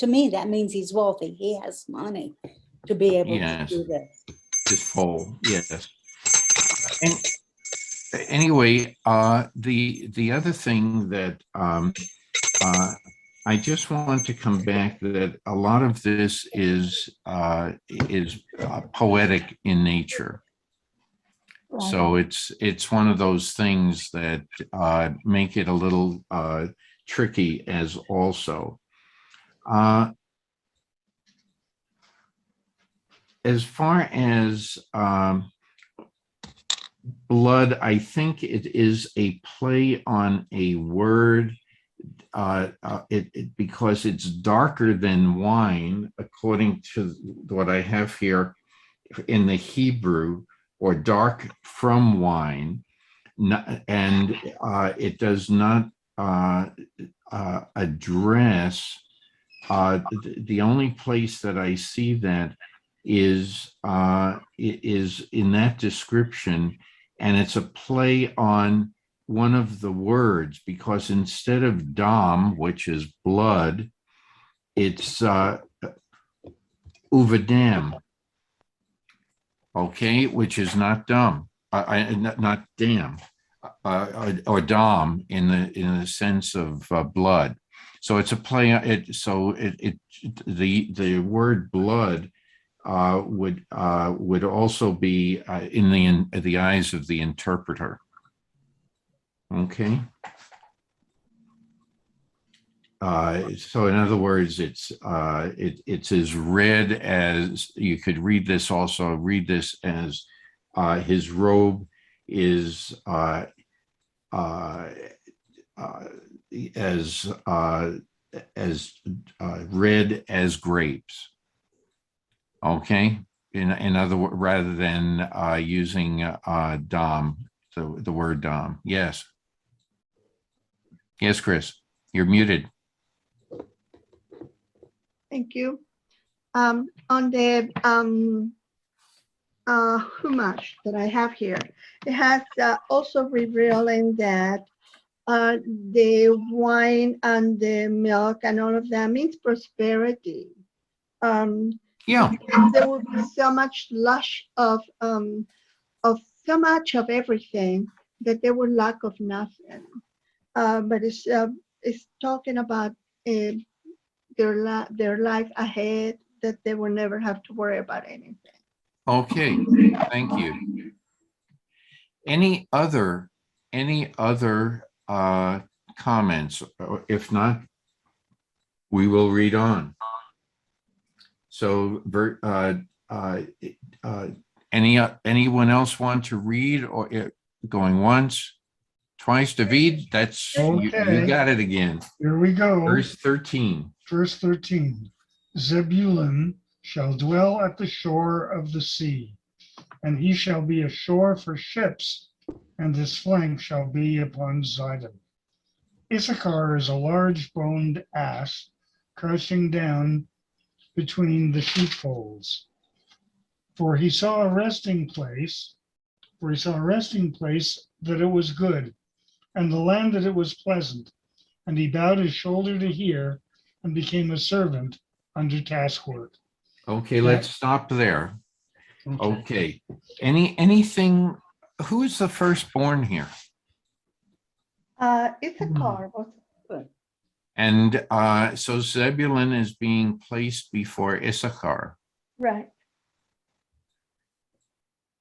me, that means he's wealthy. He has money to be able to do this. His full, yes. Anyway, the other thing that I just want to come back that a lot of this is poetic in nature. So it's one of those things that make it a little tricky as also. As far as blood, I think it is a play on a word because it's darker than wine, according to what I have here in the Hebrew, or dark from wine, and it does not address. The only place that I see that is in that description, and it's a play on one of the words, because instead of dam, which is blood, it's uvadam, okay, which is not dumb, not dam, or dam in the sense of blood. So it's a play. The word blood would also be in the eyes of the interpreter. Okay. So in other words, it's as red as, you could read this also, read this as his robe is as red as grapes. Okay. In other words, rather than using dam, the word dam. Yes. Yes, Chris, you're muted. Thank you. On the Chumash that I have here, it has also revealing that the wine and the milk and all of that means prosperity. Yeah. There will be so much lush of so much of everything that there will lack of nothing. But it's talking about their life ahead, that they will never have to worry about anything. Okay, thank you. Any other comments? If not, we will read on. So, anyone else want to read, or going once, twice? David, that's Okay. you got it again. Here we go. Verse 13. Verse 13. Zebulun shall dwell at the shore of the sea, and he shall be a shore for ships, and his flank shall be upon Zidon. Issachar is a large boned ass crouching down between the sheepfolds. For he saw a resting place that it was good, and the land that it was pleasant. And he bowed his shoulder to hear, and became a servant under taskwork. Okay, let's stop there. Okay. Anything, who is the firstborn here? Issachar was good. And so Zebulun is being placed before Issachar. Right.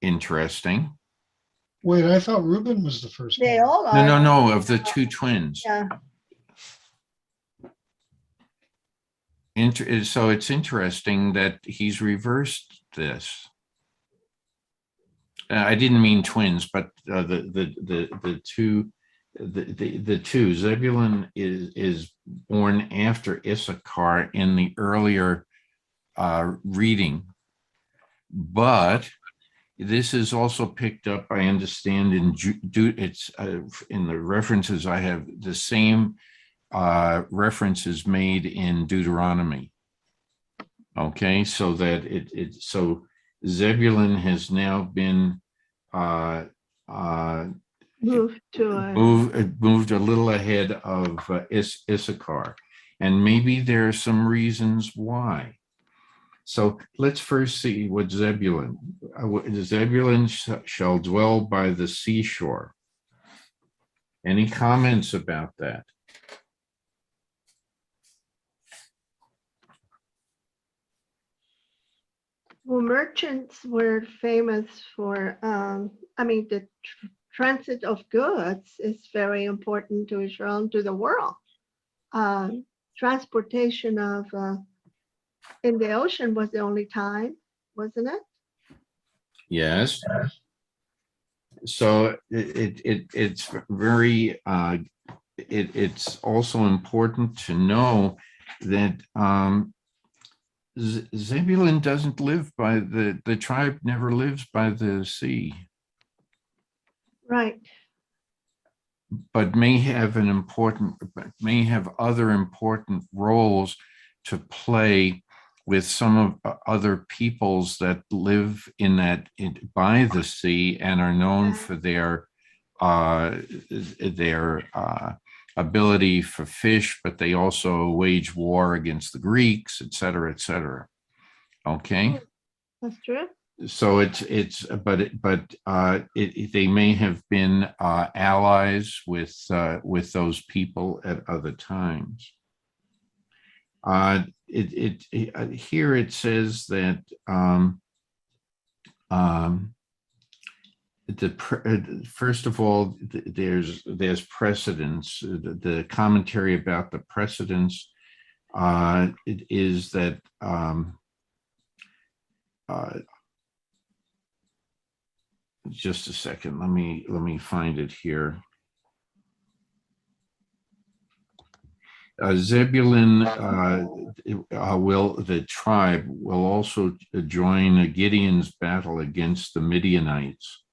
Interesting. Wait, I thought Reuben was the first. They all are. No, of the two twins. Yeah. So it's interesting that he's reversed this. I didn't mean twins, but the two. Zebulun is born after Issachar in the earlier reading, but this is also picked up, I understand, it's in the references I have, the same references made in Deuteronomy. Okay, so that so Zebulun has now been moved a little ahead of Issachar, and maybe there are some reasons why. So let's first see what Zebulun shall dwell by the seashore. Any comments about that? Well, merchants were famous for, the transit of goods is very important to Israel and to the world. Transportation of in the ocean was the only time, wasn't it? Yes. So it's very it's also important to know that Zebulun doesn't live by the tribe never lives by the sea, Right. but may have other important roles to play with some of other peoples that live by the sea and are known for their ability for fish, but they also wage war against the Greeks, et cetera, et cetera. Okay. That's true. So they may have been allies with those people at other times. Here it says that first of all, there's precedence. The commentary about the precedence it is that just a second. Let me find it here. Zebulun the tribe will also join Gideon's battle against the Midianites,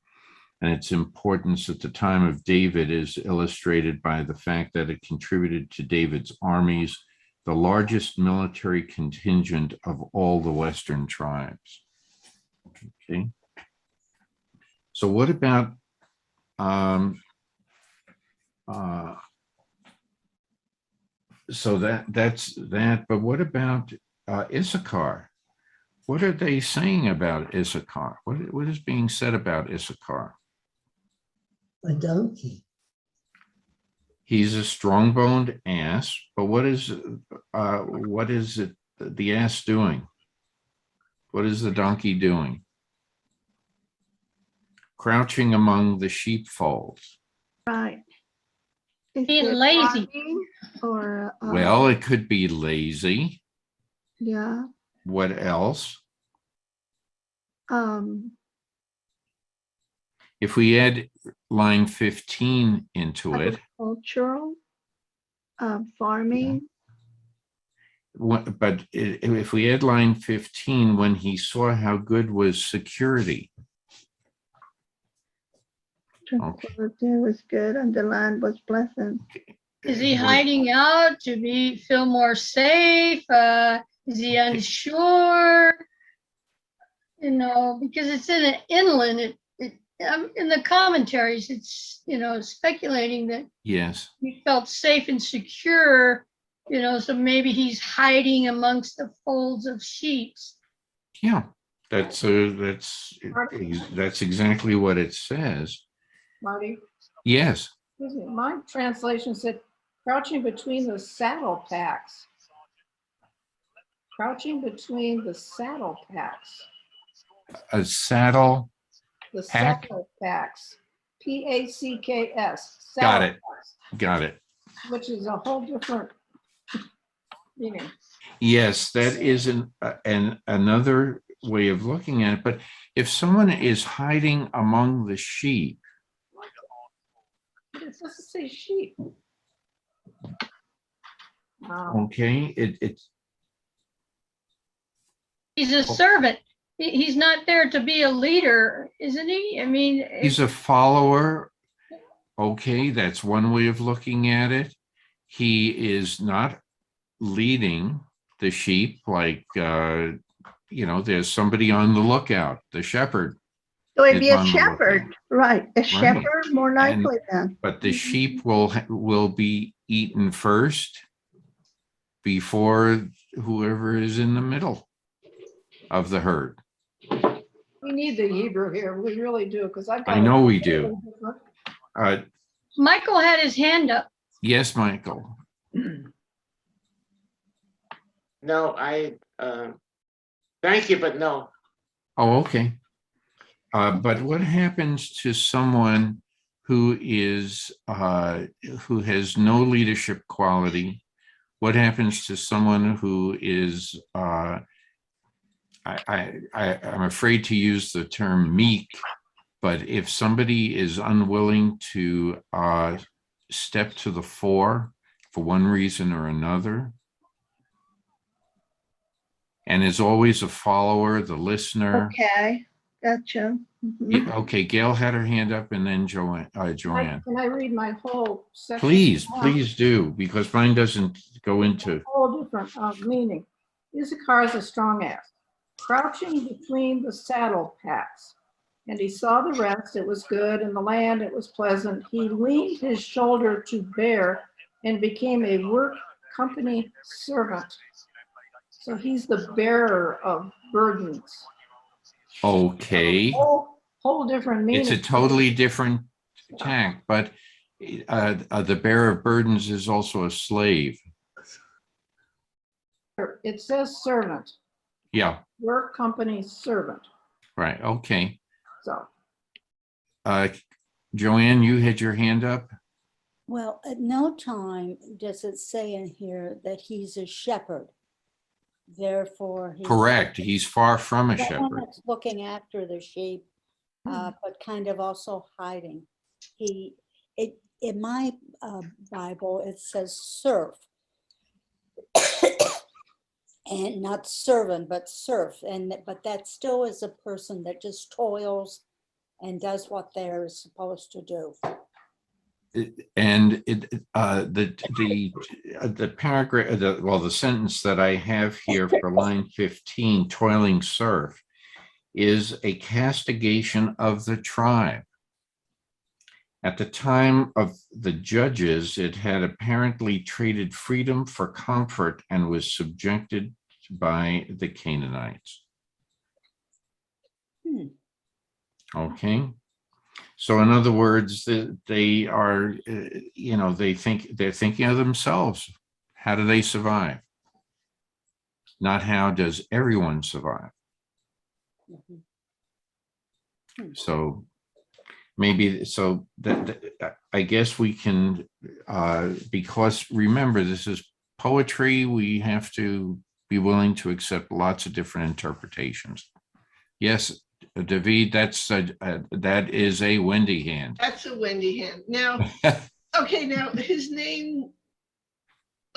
and its importance at the time of David is illustrated by the fact that it contributed to David's armies, the largest military contingent of all the Western tribes. Okay. So what about so that's that, but what about Issachar? What are they saying about Issachar? What is being said about Issachar? A donkey. He's a strong-boned ass, but what is it the ass doing? What is the donkey doing? Crouching among the sheepfolds. Right. Is Being it lazy. farming or Well, it could be lazy. yeah. What else? If we add line 15 into it, Agricultural, farming. but if we add line 15, when he saw how good was security. Tranquility was good and the land was pleasant. Is he hiding out to feel more safe? Is he unsure? Because it's in an inland. In the commentaries, it's speculating that Yes. he felt safe and secure. So maybe he's hiding amongst the folds of sheep. Yeah, that's exactly what it says. Marty, Yes. excuse me, my translation said crouching between the saddle packs. Crouching between the saddle packs. A saddle. The Pack? saddle packs. Packs. Got it. Got it. Which is a whole different meaning. Yes, that is another way of looking at it. But if someone is hiding among the sheep, It doesn't say sheep. okay, it's He's a servant. He's not there to be a leader, isn't he? I mean, he's a follower. Okay, that's one way of looking at it. He is not leading the sheep like there's somebody on the lookout, the shepherd. So it'd be is a on the shepherd, lookout. right? A shepherd, more likely then. But the sheep will be eaten first before whoever is in the middle of the herd. We need the Hebrew here. We really do, because I've got. I know we do. Michael had his hand up. Yes, Michael. No, thank you, but no. Oh, okay. But what happens to someone who has no leadership quality? What happens to someone who is, I'm afraid to use the term meek, but if somebody is unwilling to step to the fore for one reason or another, and is always a follower, the listener. Okay, gotcha. Mhm. Yeah, okay, Gail had her hand up, and then Joanne. Can I read my whole section? Please do, because mine doesn't go into. Whole different meaning. Issachar is a strong ass, crouching between the saddle packs. And he saw the rest, it was good, and the land, it was pleasant. He leaned his shoulder to bear and became a work company servant. So he's the bearer of burdens. Okay, Whole different meaning. it's a totally different tack, but the bearer of burdens is also a slave. It says servant. Yeah, Work company servant. right, okay. So Joanne, you had your hand up? Well, at no time does it say in here that he's a shepherd. Therefore, Correct, he's far from a someone shepherd. that's looking after the sheep, but kind of also hiding. In my Bible, it says serf. And not servant, but serf. But that still is a person that just toils and does what they're supposed to do. And the paragraph, the sentence that I have here for line 15, toiling serf, is a castigation of the tribe. At the time of the judges, it had apparently traded freedom for comfort and was subjected by the Canaanites. Okay. So in other words, they are, they're thinking of themselves. How do they survive? Not how does everyone survive? So maybe, so that I guess we can, because remember, this is poetry, we have to be willing to accept lots of different interpretations. Yes, David, that is a Wendy hand. That's a Wendy hand. Now, okay, now his name,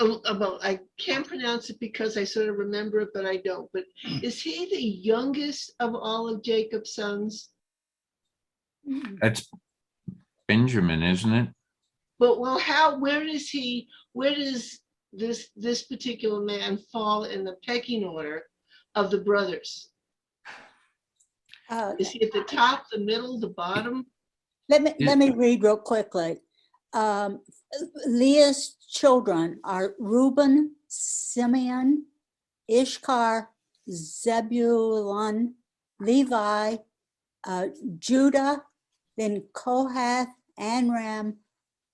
well, I can't pronounce it because I sort of remember it, but I don't. But is he the youngest of all of Jacob's sons? That's Benjamin, isn't it? But well, where does this particular man fall in the pecking order of the brothers? Is he at the top, the middle, the bottom? Let me read real quickly. Leah's children are Reuben, Simeon, Ishkar, Zebulun, Levi, Judah, then Kohath, Amram,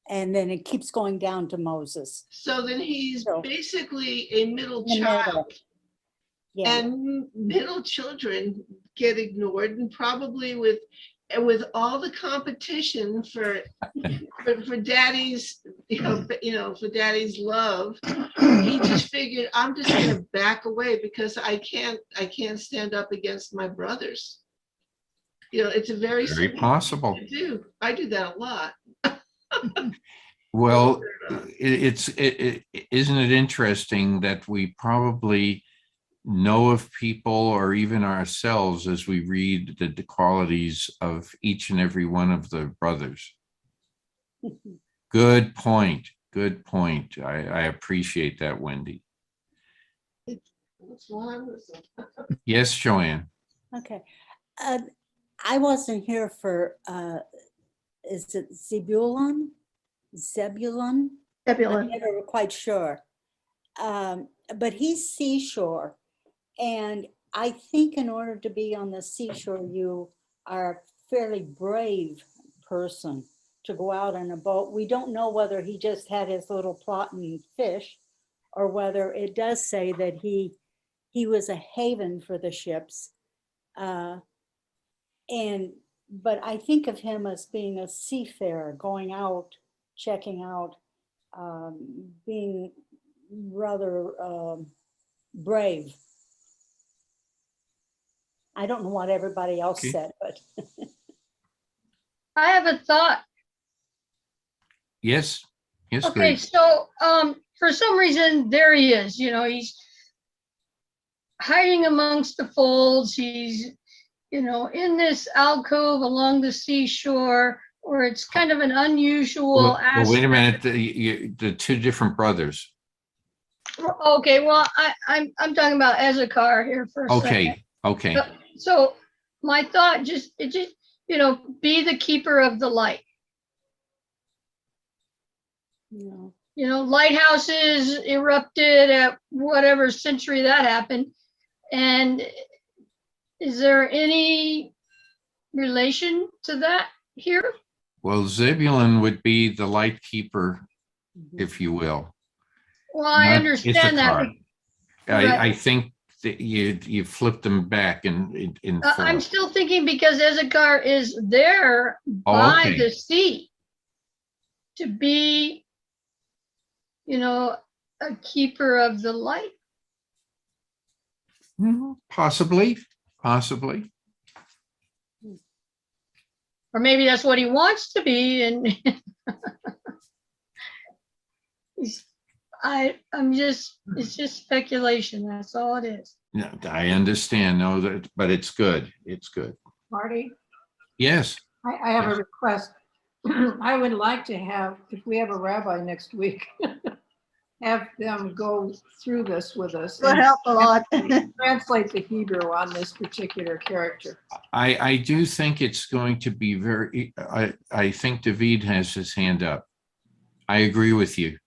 and then it keeps going down to Moses. So then he's basically a middle In the middle. child. Yeah. And middle children get ignored, and probably with all the competition for daddy's, for daddy's love, he just figured, I'm just gonna back away because I can't stand up against my brothers. It's a very possible. I do that a lot. Well, isn't it interesting that we probably know of people or even ourselves as we read the qualities of each and every one of the brothers? Good point. Good point. I appreciate that, Wendy. Yes, Joanne. Okay. I wasn't here for, is it Zebulun? Zebulun? I'm never quite sure. But he's seashore. And I think in order to be on the seashore, you are a fairly brave person. to go out on a boat. We don't know whether he just had his little plot and fish, or whether it does say that he was a haven for the ships. But I think of him as being a seafarer, going out, checking out, being rather brave. I don't know what everybody else Okay. said, but I have a thought. Yes, yes, Okay, Grace. so for some reason, there he is. You know, he's hiding amongst the folds. He's, you know, in this alcove along the seashore, where it's kind of an unusual Well, wait a aspect. minute, the two different brothers. Okay, well, I'm talking about Ezekar here for a second. Okay. So my thought just, you know, be the keeper of the light. no. You know, lighthouses erupted at whatever century that happened. And is there any relation to that here? Well, Zebulun would be the light keeper, Mhm. if you will. Well, I Not understand that. Issachar. Right. I think that you flipped them back in I'm form. still thinking because Ezekar is there Oh, by okay. the sea to be, you know, a keeper of the light. Possibly. Or maybe that's what he wants to be. And it's just speculation. That's all it is. No, I understand. No, but it's good. It's good. Marty, Yes. I have a Yes. request. I would like to have, if we have a rabbi next week, have them go through this with us. Will and help a lot. Translate the Hebrew on this particular character. I do think it's going to be very, I think David has his hand up. I agree with you.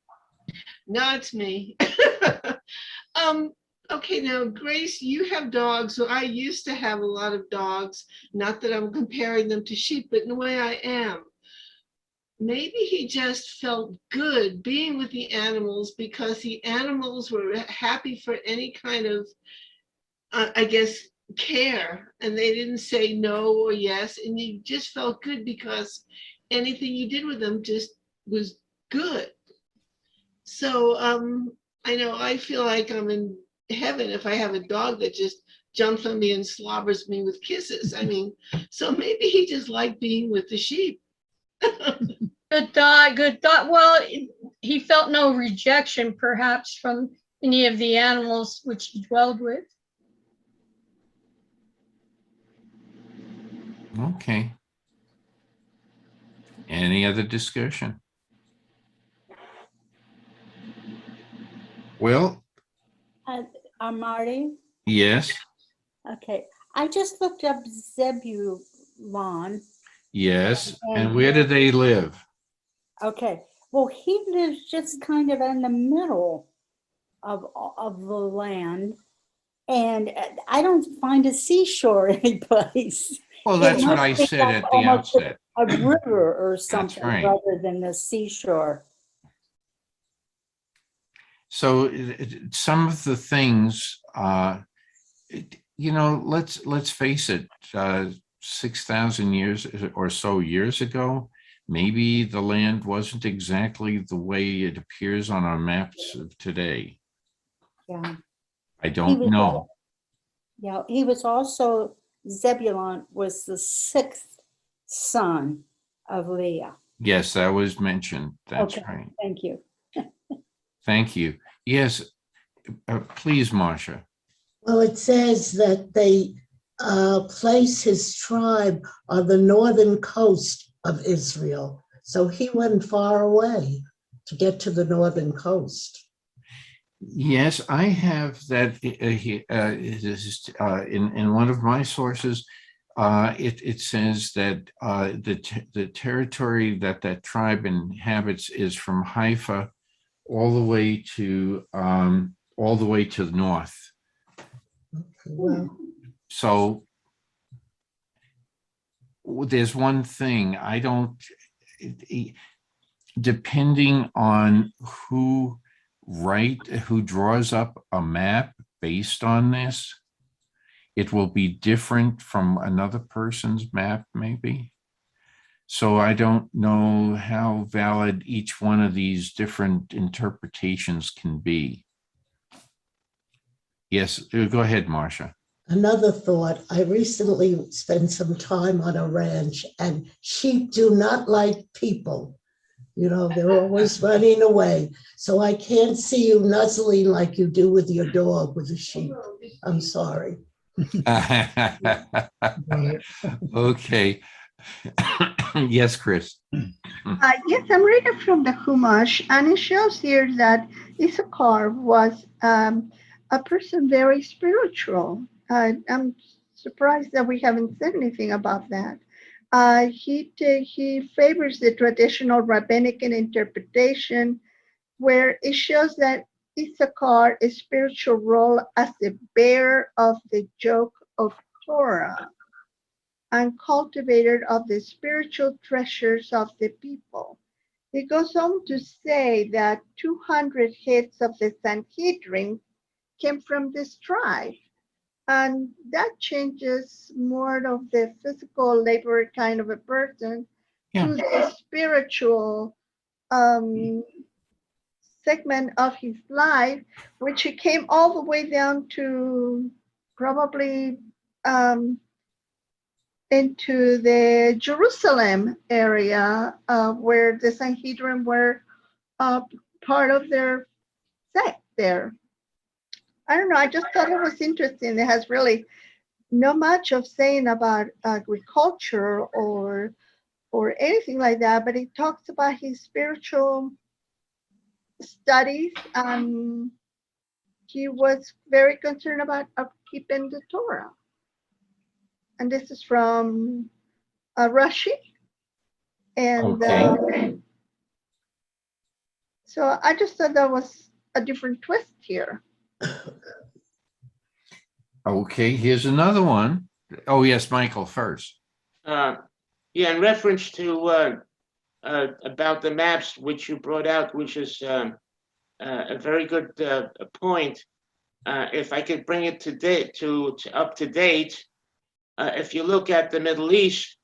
No, it's me. Okay, now Grace, you have dogs. So I used to have a lot of dogs. Not that I'm comparing them to sheep, but in a way I am. Maybe he just felt good being with the animals because the animals were happy for any kind of, I guess, care. And they didn't say no or yes. And you just felt good because anything you did with them just was good. So I know I feel like I'm in heaven if I have a dog that just jumps on me and slobbers me with kisses. I mean, so maybe he just liked being with the sheep. Good thought, good thought. Well, he felt no rejection perhaps from any of the animals which he dwelled with. Okay. Any other discussion? Well, Marty, yes, okay. I just looked up Zebulon. yes. And And where do they live? Okay, well, he lives just kind of in the middle of the land, and I don't find a seashore anyplace. Well, It that's what must I be said like at the almost outset. a river or something right. rather than the seashore. So some of the things, you know, let's face it, 6,000 years or so years ago, maybe the land wasn't exactly the way it appears on our maps of today. Yeah. I don't know. Yeah, he was also, Zebulon was the sixth son of Leah. Yes, that was mentioned. That's Okay, right. thank you. Thank you. Yes, please, Marcia. Well, it says that they place his tribe on the northern coast of Israel. So he went far away to get to the northern coast. Yes, I have that in one of my sources. It says that the territory that tribe inhabits is from Haifa all the way to the north. Well, So there's one thing I don't, depending on who draws up a map based on this, it will be different from another person's map, maybe. So I don't know how valid each one of these different interpretations can be. Yes, go ahead, Marcia. Another thought, I recently spent some time on a ranch, and sheep do not like people. You know, they're always running away. So I can't see you nuzzling like you do with your dog with the sheep. I'm sorry. Okay. Yes, Chris. Yes, I'm reading from the Chumash, and it shows here that Issachar was a person very spiritual. I'm surprised that we haven't said anything about that. He favors the traditional rabbinic interpretation, where it shows that Issachar is spiritual role as the bearer of the yoke of Torah and cultivator of the spiritual treasures of the people. It goes on to say that 200 heads of the Sanhedrin came from this tribe. And that changes more of the physical labor kind of a person to the spiritual segment of his life, which he came all the way down to probably into the Jerusalem area, where the Sanhedrin were part of their sect there. I don't know, I just thought it was interesting. It has really not much of saying about agriculture or anything like that, but it talks about his spiritual studies. He was very concerned about keeping the Torah. And this is from Rashi. And Okay. so I just thought that was a different twist here. Okay, here's another one. Oh, yes, Michael first. Yeah, in reference to about the maps which you brought out, which is a very good point. If I could bring it to up to date, if you look at the Middle East,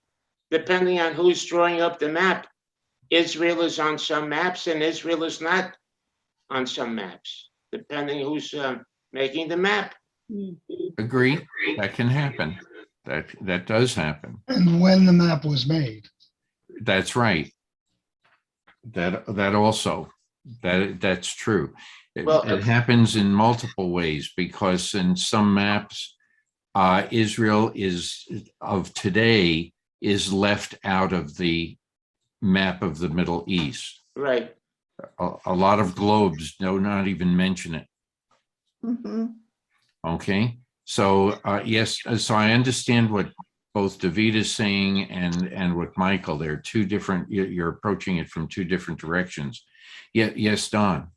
depending on who's drawing up the map, Israel is on some maps and Israel is not on some maps, depending who's making the map. Agree. That can happen. That does happen. And when the map was made. That's right. That also, that's true. It happens in multiple ways, because in some maps, Israel of today is left out of the map of the Middle East. Right. A lot of globes do not even mention it. Mm-hmm. Okay. So yes, so I understand what both David is saying and what Michael, they're two different, you're approaching it from two different directions. Yeah, yes, Don.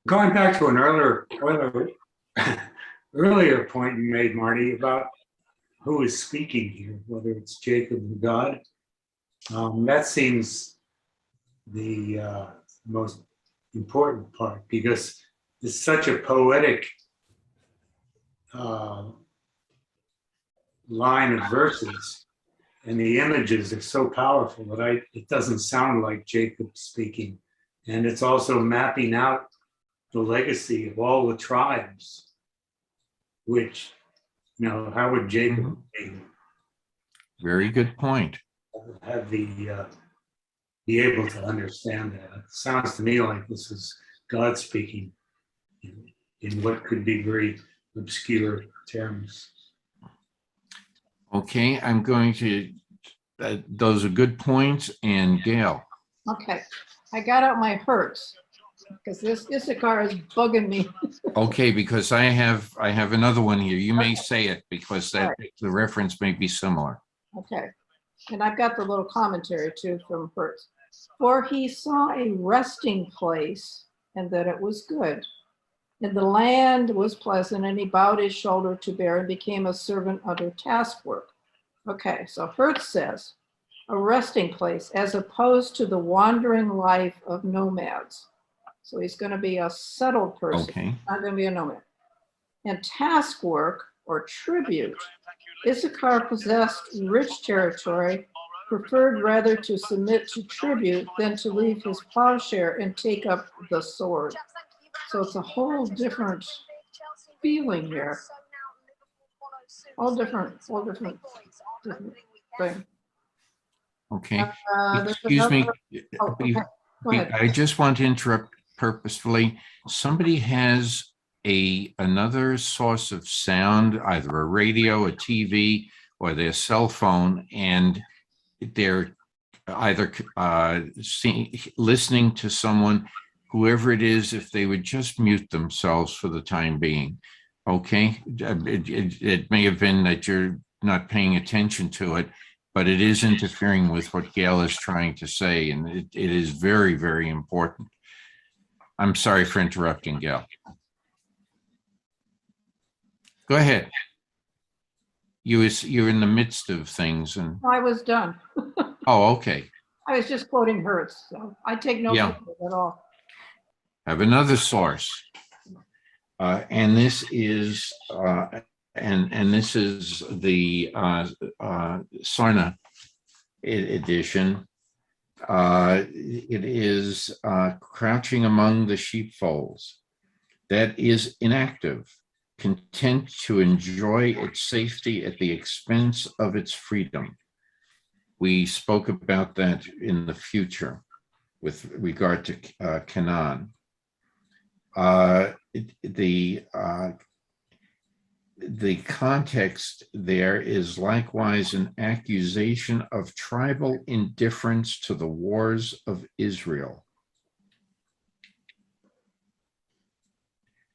Going back to an earlier point you made, Marty, about who is speaking here, whether it's Jacob or God, that seems the most important part, because it's such a poetic line of verses, and the images are so powerful that it doesn't sound like Jacob speaking. And it's also mapping out the legacy of all the tribes, which, you know, how would Jacob Very good point. have be able to understand that? It sounds to me like this is God speaking in what could be very obscure terms. Okay, I'm going to, those are good points. And Gail. Okay, I got out my Hertz because this Issachar is bugging me. Okay, because I have another one here. You may say it because the reference may be similar. Okay, and I've got the little commentary too from Hertz. For he saw a resting place and that it was good. And the land was pleasant, and he bowed his shoulder to bear and became a servant under task work. Okay, so Hertz says, a resting place, as opposed to the wandering life of nomads. So he's going to be a settled person, Okay. not going to be a nomad. And task work or tribute, Issachar possessed rich territory, preferred rather to submit to tribute than to leave his plowshare and take up the sword. So it's a whole different feeling here. All different thing. Okay. There's Excuse me. Oh, okay. Go ahead. I just want to interrupt purposefully. Somebody has another source of sound, either a radio, a TV, or their cell phone, and they're either listening to someone, whoever it is, if they would just mute themselves for the time being. Okay. It may have been that you're not paying attention to it, but it is interfering with what Gail is trying to say, and it is very, very important. I'm sorry for interrupting, Gail. Go ahead. You're in the midst of things, and I was done. oh, okay. I was just quoting Hertz, so I take no Yeah. offense at all. Have another source, and this is this is the Sarna edition. It is crouching among the sheepfolds, that is inactive, content to enjoy its safety at the expense of its freedom. We spoke about that in the future with regard to Canaan. The context there is likewise an accusation of tribal indifference to the wars of Israel.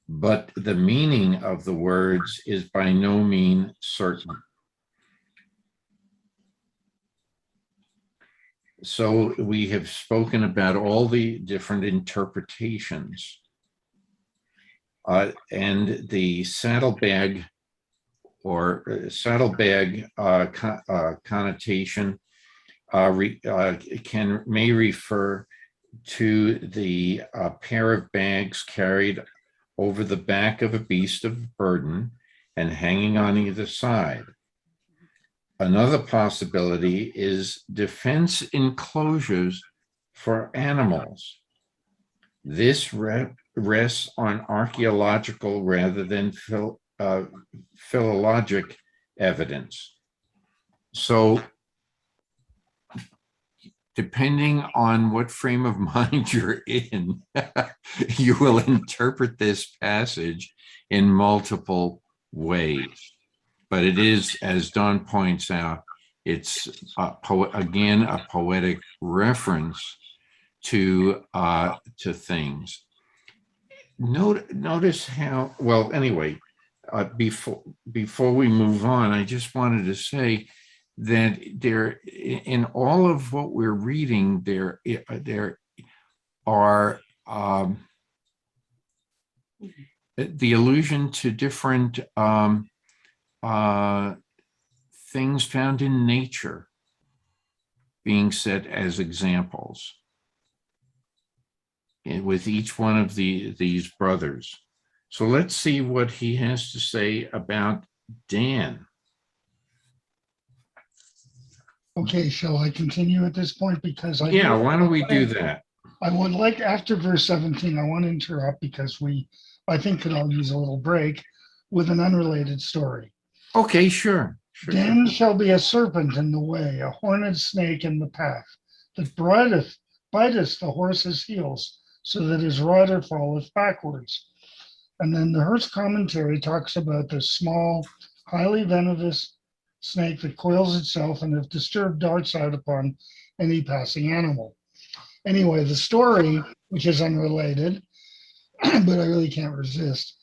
But the meaning of the words is by no means certain. So we have spoken about all the different interpretations. And the saddlebag or saddlebag connotation may refer to the pair of bags carried over the back of a beast of burden and hanging on either side. Another possibility is defense enclosures for animals. This rests on archaeological rather than philologic evidence. So, depending on what frame of mind you're in, you will interpret this passage in multiple ways. But it is, as Don points out, it's again a poetic reference to things. Notice how well. Anyway, before we move on, I just wanted to say that there, in all of what we're reading, there are the allusion to different things found in nature being set as examples with each one of these brothers. So let's see what he has to say about Dan. Okay, shall I continue at this point? Because why don't we do that? I would like, after verse 17, I want to interrupt because I think could all use a little break with an unrelated story. Okay, sure. Dan shall be a serpent in the way, a horned snake in the path, that biteth the horse's heels, so that his rider falleth backwards. And then the Hertz commentary talks about this small, highly venomous snake that coils itself and if disturbed darts out upon any passing animal. Anyway, the story, which is unrelated, but I really can't resist,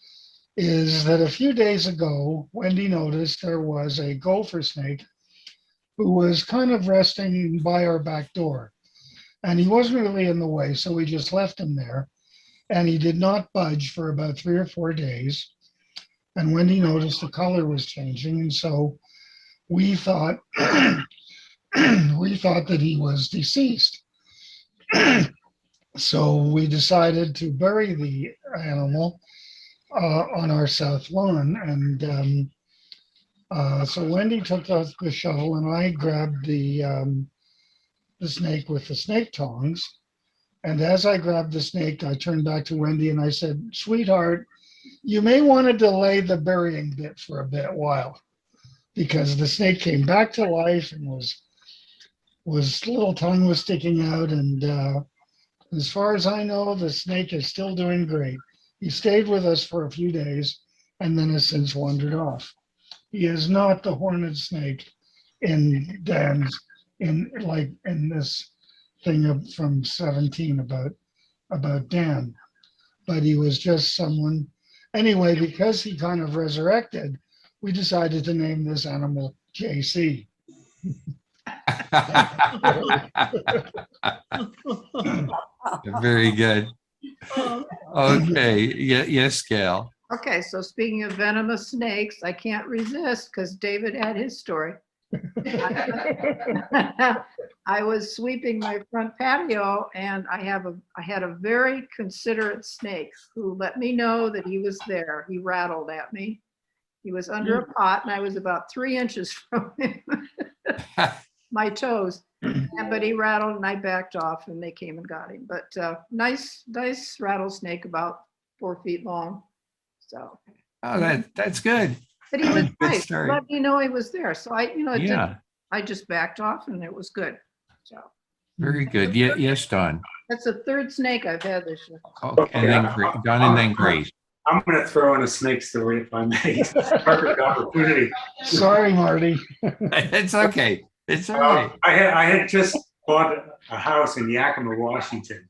is that a few days ago, Wendy noticed there was a gopher snake who was kind of resting by our back door. And he wasn't really in the way, so we just left him there. And he did not budge for about 3 or 4 days. And Wendy noticed the color was changing. And so we thought we thought that he was deceased. So we decided to bury the animal on our south lawn. And so Wendy took the shovel, and I grabbed the snake with the snake tongs. And as I grabbed the snake, I turned back to Wendy and I said, "Sweetheart, you may want to delay the burying bit for a bit while," because the snake came back to life and was little tongue was sticking out. And as far as I know, the snake is still doing great. He stayed with us for a few days and then has since wandered off. He is not the horned snake in Dan's in this thing from 17 about Dan, but he was just someone. Anyway, because he kind of resurrected, we decided to name this animal JC. Very good. Okay. Yes, Gail. Okay, so speaking of venomous snakes, I can't resist because David had his story. I was sweeping my front patio and I had a very considerate snake who let me know that he was there. He rattled at me. He was under a pot and I was about 3 inches from him, my toes. But he rattled and I backed off and they came and got him. But nice rattlesnake, about 4 feet long. So. Oh, that's good. But he was Good nice. story. Let me know he was there. So Yeah, I just backed off and it was good. So very good. Yes, Don. that's the third snake I've had this year. Okay, and then Don, and then Grace. I'm going to throw in a snake story if I may. Perfect opportunity. Sorry, Marty. It's okay. It's all right. I had just bought a house in Yakima, Washington,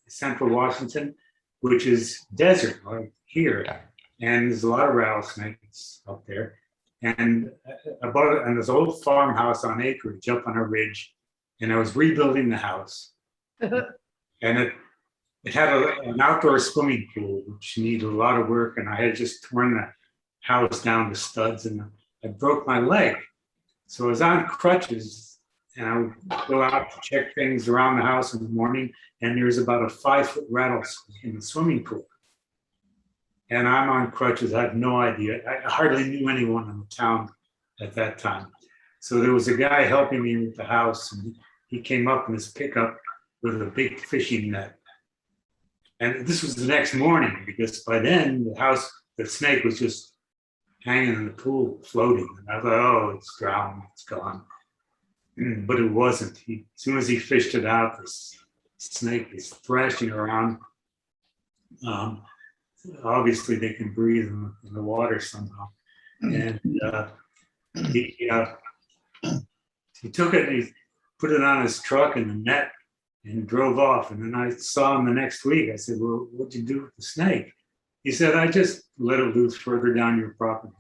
central Washington, which is desert like here. And there's a lot of rattlesnakes up there. And and this old farmhouse on acreage up on a ridge. And I was rebuilding the house. And it had an outdoor swimming pool, which needed a lot of work. And I had just torn the house down to studs and I broke my leg. So I was on crutches and I would go out to check things around the house in the morning. And there's about a 5-foot rattlesnake in the swimming pool. And I'm on crutches. I have no idea. I hardly knew anyone in the town at that time. So there was a guy helping me with the house, and he came up in his pickup with a big fishing net. And this was the next morning because by then the snake was just hanging in the pool, floating. And I thought, oh, it's drowned, it's gone. But it wasn't. As soon as he fished it out, this snake is thrashing around. Obviously, they can breathe in the water somehow. And he took it and he put it on his truck in the net and drove off. And then I saw him the next week. I said, "Well, what'd you do with the snake?" He said, "I just let it loose further down your property."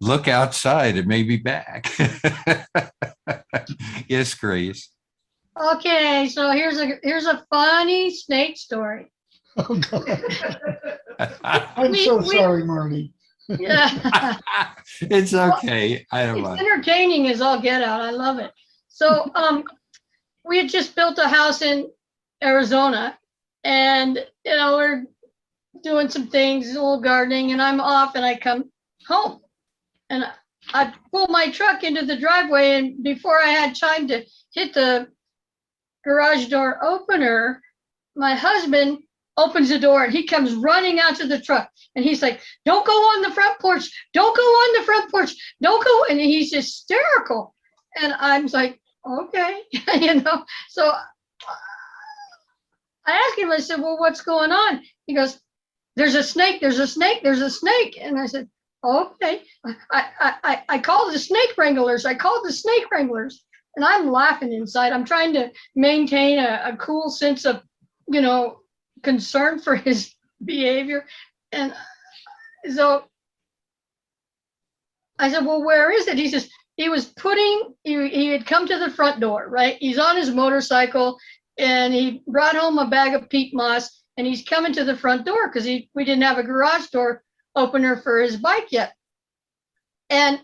Look outside, it may be back. Yes, Grace. Okay, so here's a funny snake story. Oh, God. I'm so sorry, Marty. Yeah. It's okay. I don't It's mind. entertaining as all get out. I love it. So we had just built a house in Arizona, and we're doing some things, a little gardening, and I'm off and I come home and I pull my truck into the driveway, and before I had time to hit the garage door opener, my husband opens the door and he comes running out to the truck and he's like, "Don't go on the front porch. Don't go on the front porch. Don't go." And he's hysterical. And I'm like, okay, So I asked him, I said, "Well, what's going on?" He goes, "There's a snake, there's a snake, there's a snake." And I said, okay. I called the snake wranglers. And I'm laughing inside. I'm trying to maintain a cool sense of, concern for his behavior. And so I said, "Well, where is it?" He says, he had come to the front door, right? He's on his motorcycle and he brought home a bag of peat moss and he's coming to the front door because we didn't have a garage door opener for his bike yet. And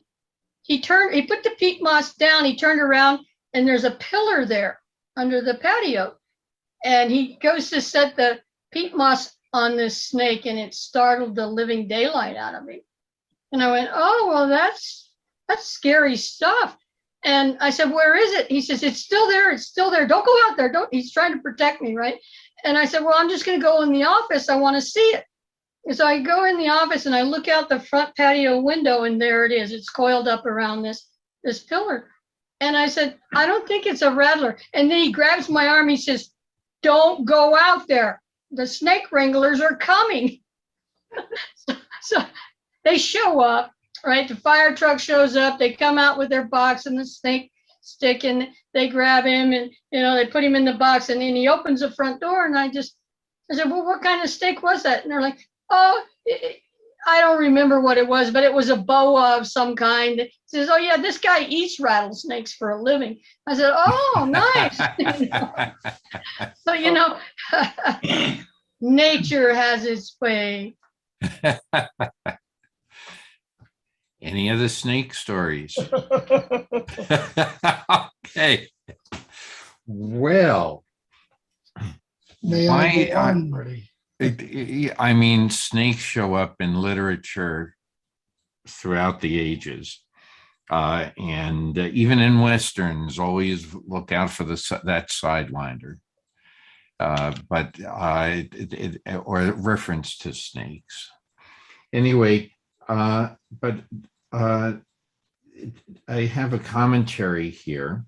he put the peat moss down, he turned around, and there's a pillar there under the patio. And he goes to set the peat moss on this snake, and it startled the living daylight out of me. And I went, oh, well, that's scary stuff. And I said, where is it? He says, it's still there. It's still there. Don't go out there. He's trying to protect me, right? And I said, well, I'm just going to go in the office. I want to see it. And so I go in the office and I look out the front patio window, and there it is. It's coiled up around this pillar. And I said, I don't think it's a rattler. And then he grabs my arm. He says, don't go out there. The snake wranglers are coming. So they show up, right? The fire truck shows up. They come out with their box and the snake stick, and they grab him, and they put him in the box, and then he opens the front door. And I said, well, what kind of snake was that? And they're like, oh, I don't remember what it was, but it was a boa of some kind. He says, oh yeah, this guy eats rattlesnakes for a living. I said, oh, nice. So, nature has its way. Any other snake stories? Okay. Well, May I go on, Marty? I mean, snakes show up in literature throughout the ages. And even in Westerns, always look out for that sidewinder. Or reference to snakes. Anyway, but I have a commentary here.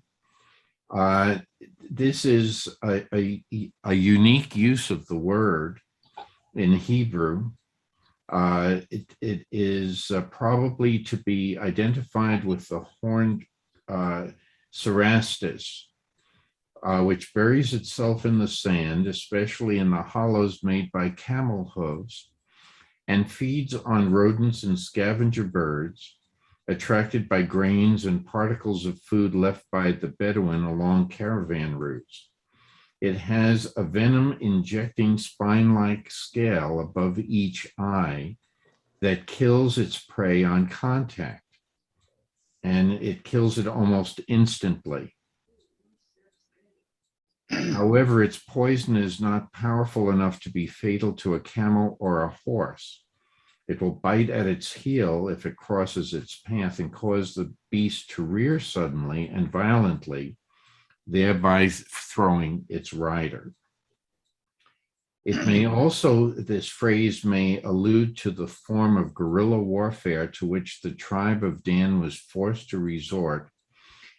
This is a unique use of the word in Hebrew. It is probably to be identified with the horned cerastus, which buries itself in the sand, especially in the hollows made by camel hooves, and feeds on rodents and scavenger birds, attracted by grains and particles of food left by the Bedouin along caravan routes. It has a venom-injecting spine-like scale above each eye that kills its prey on contact, and it kills it almost instantly. However, its poison is not powerful enough to be fatal to a camel or a horse. It will bite at its heel if it crosses its path and cause the beast to rear suddenly and violently, thereby throwing its rider. It may also, this phrase may allude to the form of guerrilla warfare to which the tribe of Dan was forced to resort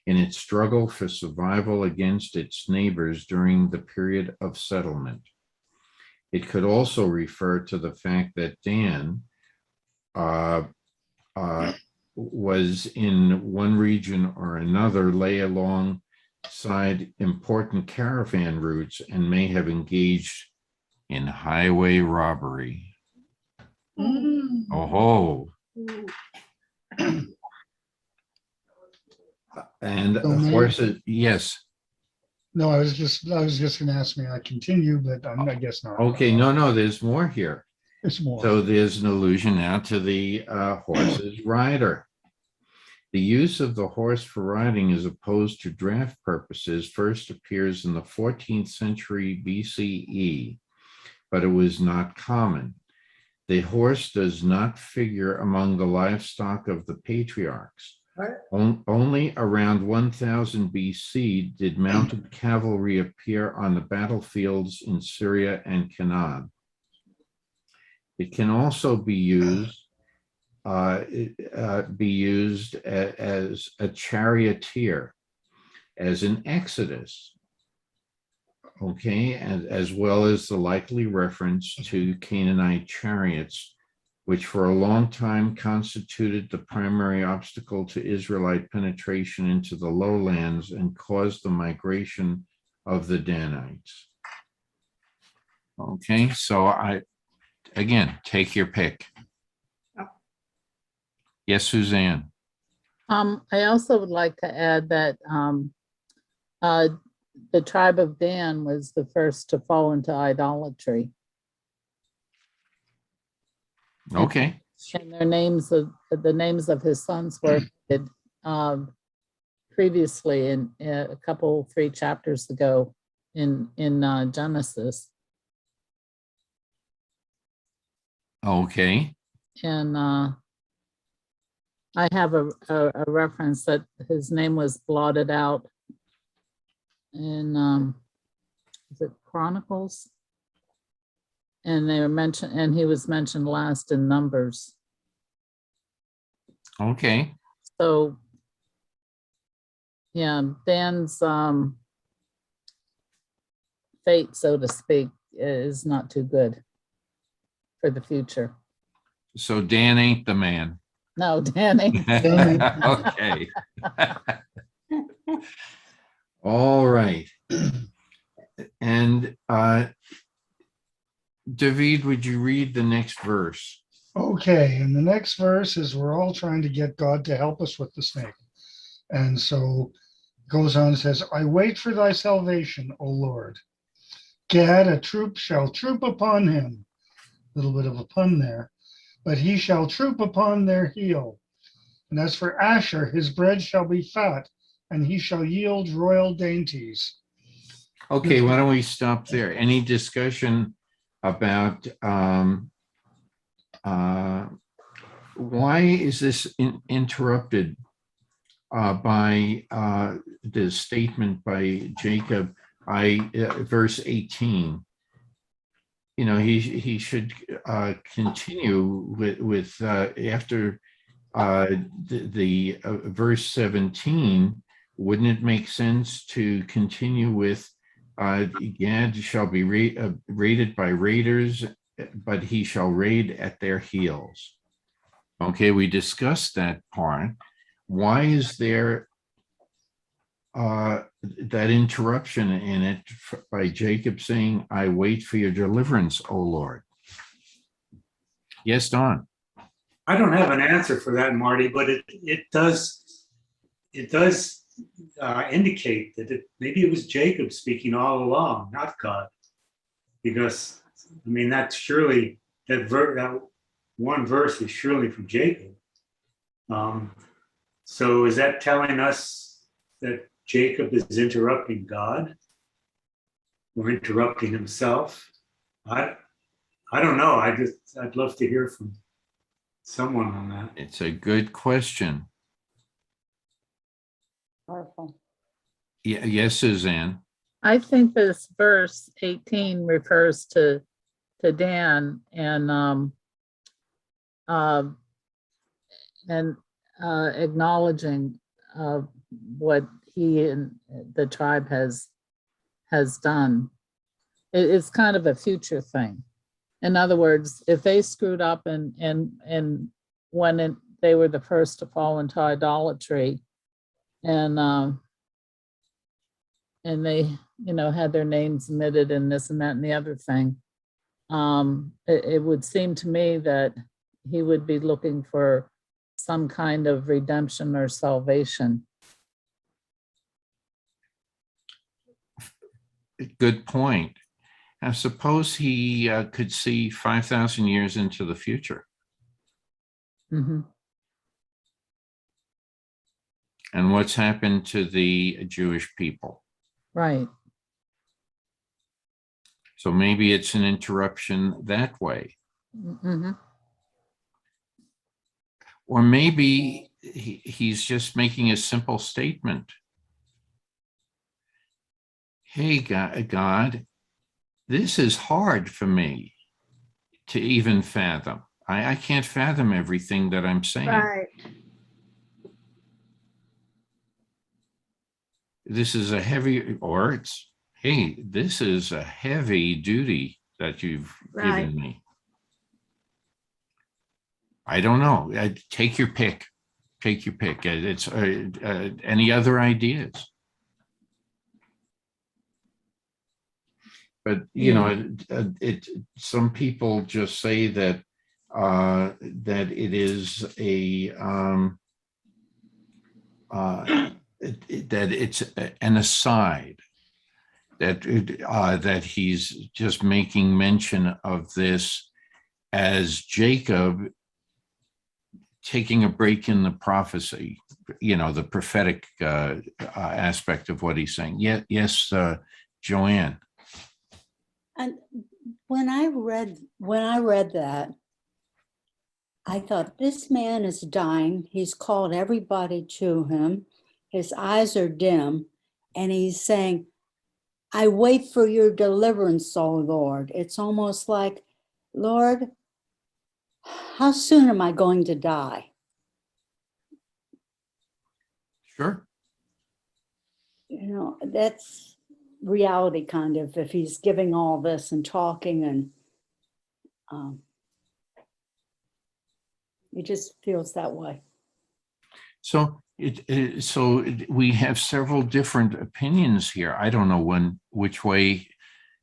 in its struggle for survival against its neighbors during the period of settlement. It could also refer to the fact that Dan was in one region or another, lay alongside important caravan routes, and may have engaged in highway robbery. Oh. And horses, yes. No, I was just gonna ask, me I continue, but I guess not. Okay, no, there's more here. There's more. So there's an allusion now to the horse's rider. The use of the horse for riding as opposed to draft purposes first appears in the 14th century BCE, but it was not common. The horse does not figure among the livestock of the patriarchs. Only around 1000 BC did mounted cavalry appear on the battlefields in Syria and Canaan. It can also be used as a charioteer, as in Exodus, okay, and as well as the likely reference to Canaanite chariots, which for a long time constituted the primary obstacle to Israelite penetration into the lowlands and caused the migration of the Danites. Okay, so again, take your pick. Yes, Suzanne. I also would like to add that the tribe of Dan was the first to fall into idolatry. Okay. And the names of his sons were um, previously in a couple, 3 chapters ago in Genesis. Okay. And I have a reference that his name was blotted out in is it Chronicles? And they were mentioned, and he was mentioned last in Numbers. Okay. So yeah, Dan's fate, so to speak, is not too good for the future. So Dan ain't the man. No, Dan ain't. Okay. All right. And David, would you read the next verse? Okay, and the next verse is we're all trying to get God to help us with the snake. And so it goes on and says, I wait for thy salvation, O Lord. Gad, a troop shall troop upon him. A little bit of a pun there. But he shall troop upon their heel. And as for Asher, his bread shall be fat, and he shall yield royal dainties. Okay, why don't we stop there? Any discussion about why is this interrupted by the statement by Jacob, verse 18? You know, he should continue with after the verse 17. Wouldn't it make sense to continue with Gad shall be raided by raiders, but he shall raid at their heels? Okay, we discussed that part. Why is there that interruption in it by Jacob saying, I wait for your deliverance, O Lord? Yes, Don. I don't have an answer for that, Marty, but it does indicate that maybe it was Jacob speaking all along, not God, because I mean that's surely that one verse is surely from Jacob. So is that telling us that Jacob is interrupting God or interrupting himself? I don't know. I'd love to hear from someone on that. It's a good question. Powerful. Yeah, yes, Suzanne. I think this verse 18 refers to Dan and acknowledging what he and the tribe has done. It's kind of a future thing. In other words, if they screwed up and when they were the first to fall into idolatry, and they, had their names omitted and this and that and the other thing, it would seem to me that he would be looking for some kind of redemption or salvation. Good point. I suppose he could see 5,000 years into the future. Mm-hmm. And what's happened to the Jewish people. Right. So maybe it's an interruption that way. Mm-hmm. Or maybe he's just making a simple statement. Hey, God, this is hard for me to even fathom. I can't fathom everything that I'm saying. Right. This is a heavy, or it's, hey, this is a heavy duty that you've given me. I don't know. Take your pick. Take your pick. It's any other ideas? But some people just say that that it is a that it's an aside, that he's just making mention of this as Jacob taking a break in the prophecy, the prophetic aspect of what he's saying. Yes, Joanne. And when I read that, I thought, this man is dying. He's called everybody to him. His eyes are dim, and he's saying, I wait for your deliverance, O Lord. It's almost like, Lord, how soon am I going to die? Sure. That's reality, kind of, if he's giving all this and talking, and it just feels that way. So we have several different opinions here. I don't know which way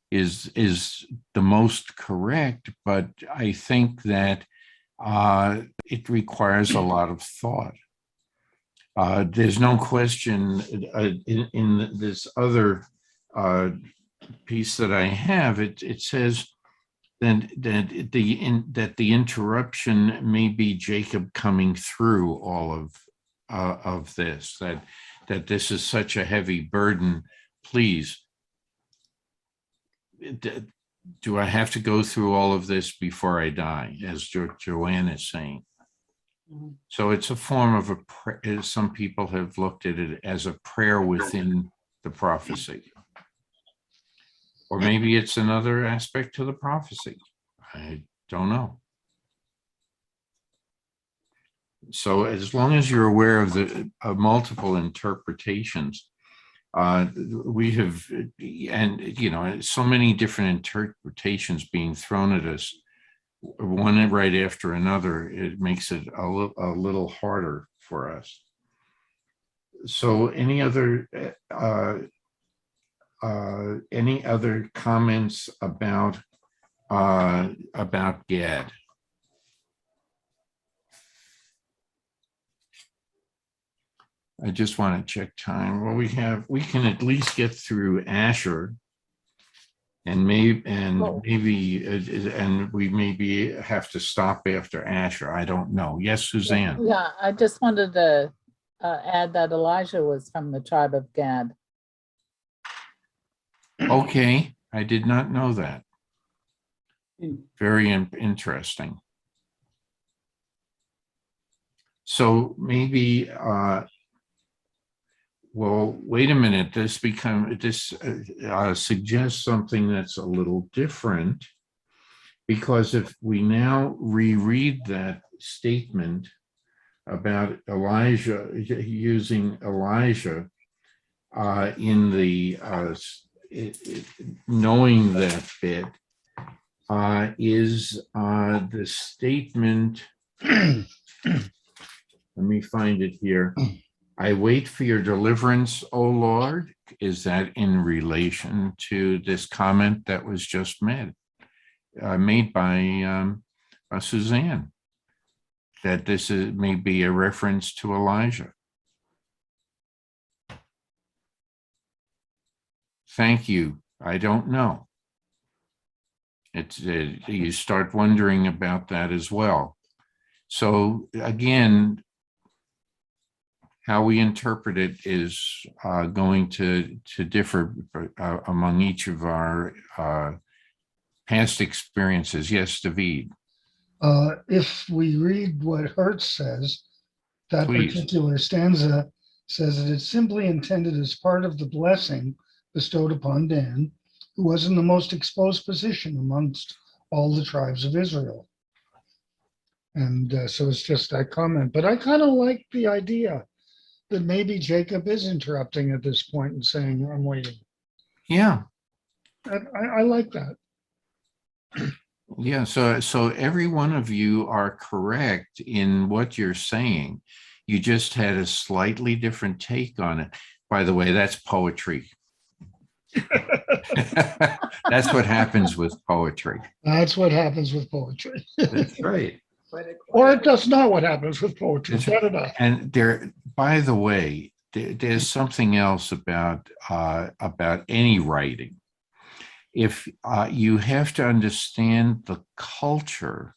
is the most correct, but I think that it requires a lot of thought. There's no question in this other piece that I have. It says that the interruption may be Jacob coming through all of this. That this is such a heavy burden. Please, do I have to go through all of this before I die, as Joanne is saying? So it's a form of a prayer. Some people have looked at it as a prayer within the prophecy. Or maybe it's another aspect to the prophecy. I don't know. So as long as you're aware of the multiple interpretations, we have, and so many different interpretations being thrown at us, one right after another, it makes it a little harder for us. So any other comments about Gad? I just want to check time. Well, we can at least get through Asher, and we maybe have to stop after Asher. I don't know. Yes, Suzanne. Yeah, I just wanted to add that Elijah was from the tribe of Gad. Okay, I did not know that. Very interesting. So maybe, well, wait a minute. This suggests something that's a little different, because if we now reread that statement about Elijah, using Elijah in the knowing that bit, is the statement, let me find it here. I wait for your deliverance, O Lord. Is that in relation to this comment that was just made by Suzanne, that this may be a reference to Elijah? Thank you. I don't know. You start wondering about that as well. So again, how we interpret it is going to differ among each of our past experiences. Yes, David. If we read what Hertz says, that Please. particular stanza says that it's simply intended as part of the blessing bestowed upon Dan, who was in the most exposed position amongst all the tribes of Israel. And so it's just that comment. But I kind of like the idea that maybe Jacob is interrupting at this point and saying, I'm waiting. Yeah. I like that. Yeah, so every one of you are correct in what you're saying. You just had a slightly different take on it. By the way, that's poetry. That's what happens with poetry. That's what happens with poetry. That's right. Or that's not what happens with poetry. And there, by the way, there's something else about any writing. If you have to understand the culture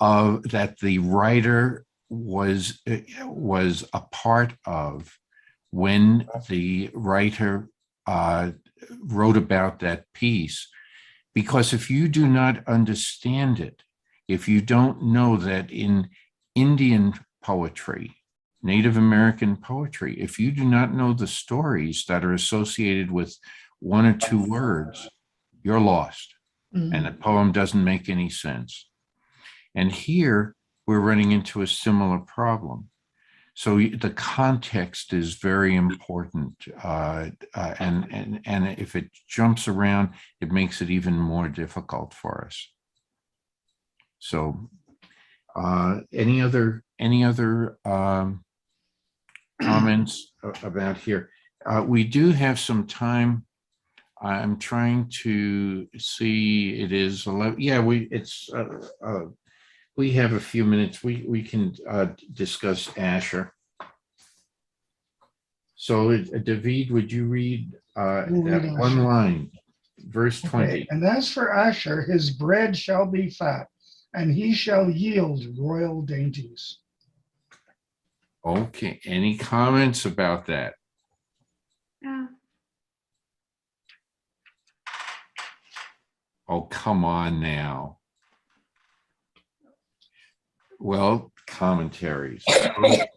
that the writer was a part of when the writer wrote about that piece. Because if you do not understand it, if you don't know that in Indian poetry, Native American poetry, if you do not know the stories that are associated with one or two words, you're lost. And the poem doesn't make any sense. And here we're running into a similar problem. So the context is very important. And if it jumps around, it makes it even more difficult for us. So any other comments about here? We do have some time. I'm trying to see, it is 11. Yeah, we have a few minutes. We can discuss Asher. So David, would you read that one line, verse 20? Okay. And as for Asher, his bread shall be fat, and he shall yield royal dainties. Okay, any comments about that? Yeah. Oh, come on now. Well, commentaries. Okay.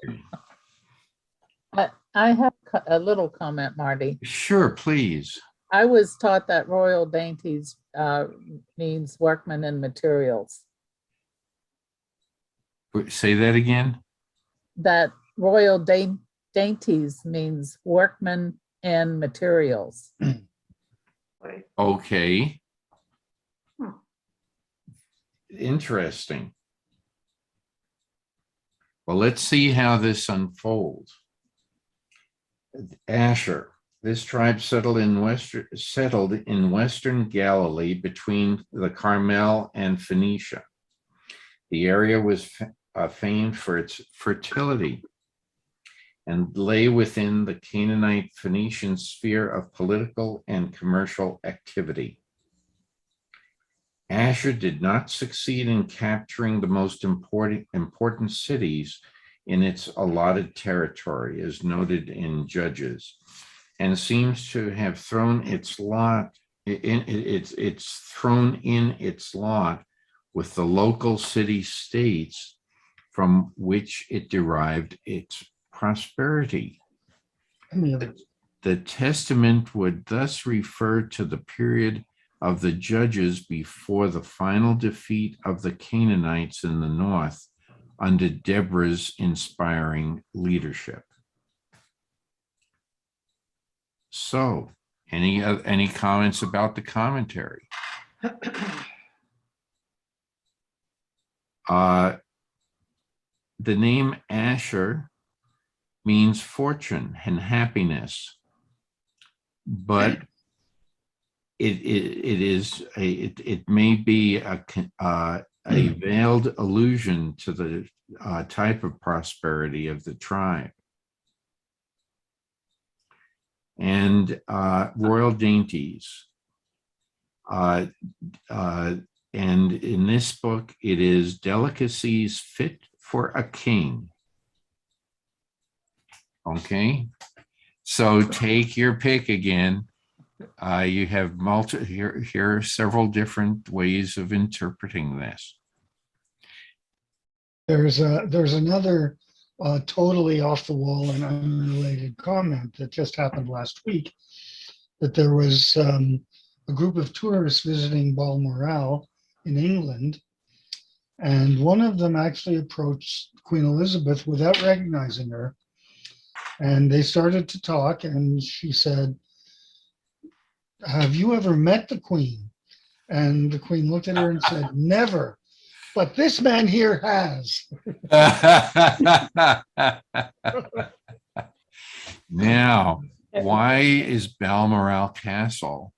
I have a little comment, Marty. Sure, please. I was taught that royal dainties means workmen and materials. Say that again. That royal dainties means workmen and materials. Okay. Hmm. Interesting. Well, let's see how this unfolds. Asher, this tribe settled in western Galilee between the Carmel and Phoenicia. The area was famed for its fertility and lay within the Canaanite Phoenician sphere of political and commercial activity. Asher did not succeed in capturing the most important cities in its allotted territory, as noted in Judges, and seems to have thrown its lot with the local city-states from which it derived its prosperity. The testament would thus refer to the period of the Judges before the final defeat of the Canaanites in the north under Deborah's inspiring leadership. So, any comments about the commentary? The name Asher means fortune and happiness, but it may be a veiled allusion to the type of prosperity of the tribe. And royal dainties. And in this book, it is delicacies fit for a king. Okay, so take your pick again. You have here are several different ways of interpreting this. There's another totally off the wall and unrelated comment that just happened last week, that there was a group of tourists visiting Balmoral in England, and one of them actually approached Queen Elizabeth without recognizing her, and they started to talk, and she said, "Have you ever met the Queen?" And the Queen looked at her and said, "Never, but this man here has." Now, why is Balmoral Castle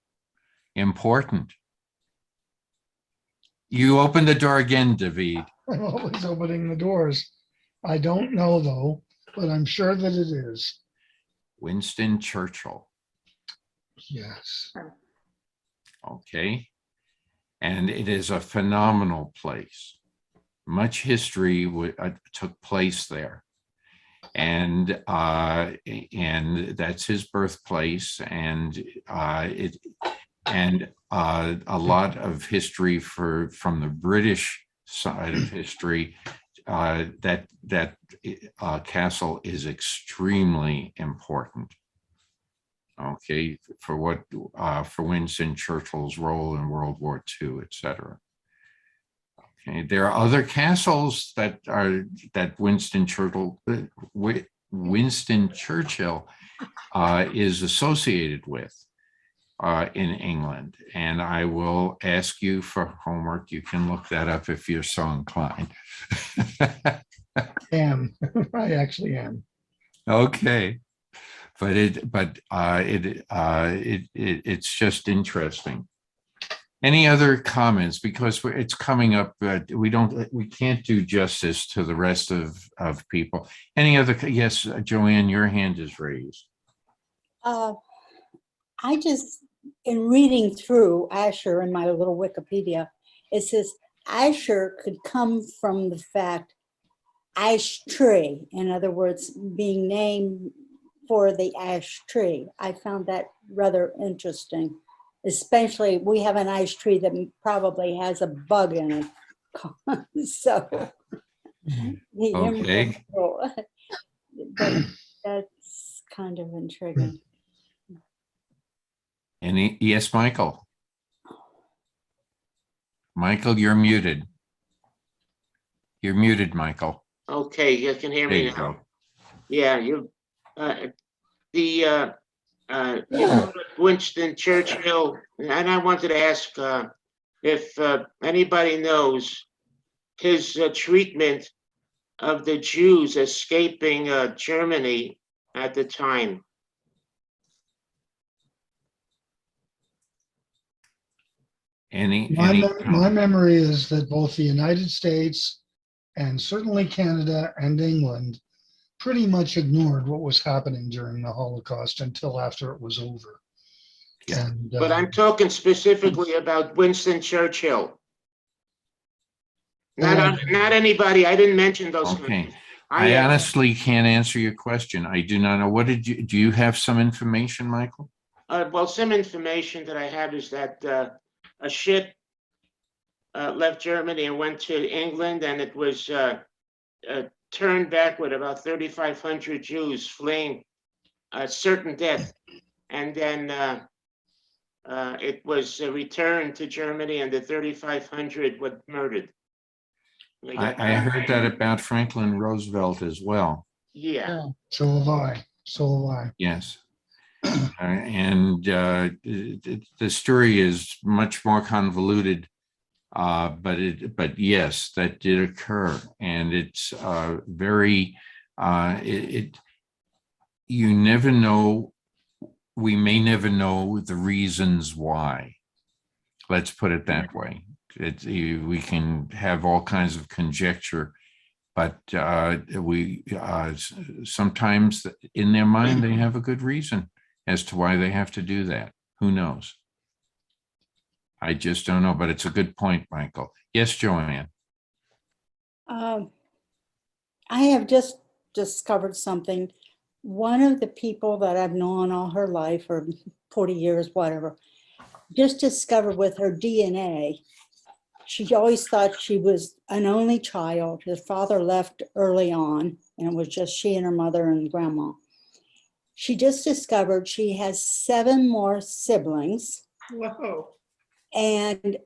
important? You open the door again, David. I'm always opening the doors. I don't know though, but I'm sure that it is. Winston Churchill. Yes. Okay. And it is a phenomenal place. much history took place there. And that's his birthplace, and a lot of history from the British side of history. That castle is extremely important. Okay, for Winston Churchill's role in World War II, etc. Okay, there are other castles that Winston Churchill is associated with in England, and I will ask you for homework. You can look that up if you're so inclined. I actually am. Okay, but it's just interesting. Any other comments? Because it's coming up, we can't do justice to the rest of people. Any other? Yes, Joanne, your hand is raised. I just, in reading through Asher in my little Wikipedia, it says Asher could come from the fact ash tree, in other words, being named for the ash tree. I found that rather interesting. Especially, we have an ash tree that probably has a bug in it. So, Okay. but that's kind of intriguing. Yes, Michael. Michael, you're muted. You're muted, Michael. Okay, you can hear There me you now. go. Yeah, Winston Churchill, and I wanted to ask if anybody knows his treatment of the Jews escaping Germany at the time. My memory is that both the United States and certainly Canada and England pretty much ignored what was happening during the Holocaust until after it was over. Yeah. And, But I'm talking specifically about Winston Churchill. Not anybody. I didn't mention those. Okay. I honestly can't answer your question. I do not know. What do you have some information, Michael? Well, some information that I have is that a ship left Germany and went to England, and it was turned back with about 3,500 Jews fleeing certain death. And then it was returned to Germany, and the 3,500 were murdered. I heard that about Franklin Roosevelt as well. Yeah. So have I. So have I. Yes. And the story is much more convoluted, but yes, that did occur, and it's very. You never know. We may never know the reasons why. Let's put it that way. We can have all kinds of conjecture, but sometimes in their mind they have a good reason as to why they have to do that. Who knows? I just don't know, but it's a good point, Michael. Yes, Joanne. I have just discovered something. One of the people that I've known all her life, or 40 years, whatever, just discovered with her DNA, she always thought she was an only child. Her father left early on, and it was just she and her mother and grandma. She just discovered she has 7 more siblings. Whoa. And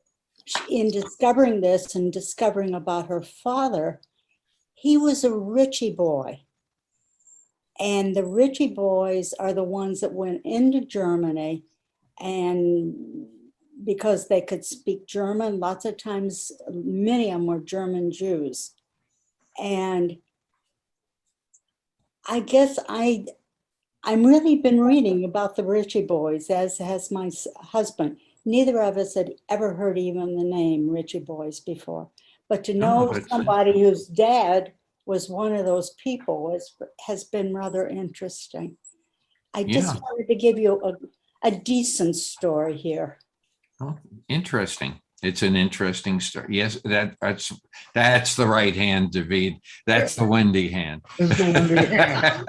in discovering this and discovering about her father, he was a Ritchie boy. And the Ritchie boys are the ones that went into Germany, and because they could speak German, lots of times, many of them were German Jews. And I guess I'm really been reading about the Ritchie boys, as has my husband. Neither of us had ever heard even the name Ritchie boys before. But to know somebody whose dad was one of those people has been rather interesting. I just wanted to give you a decent story here. Oh, interesting. It's an interesting story. Yes, that's the right hand, David. That's the windy hand. Is the windy hand.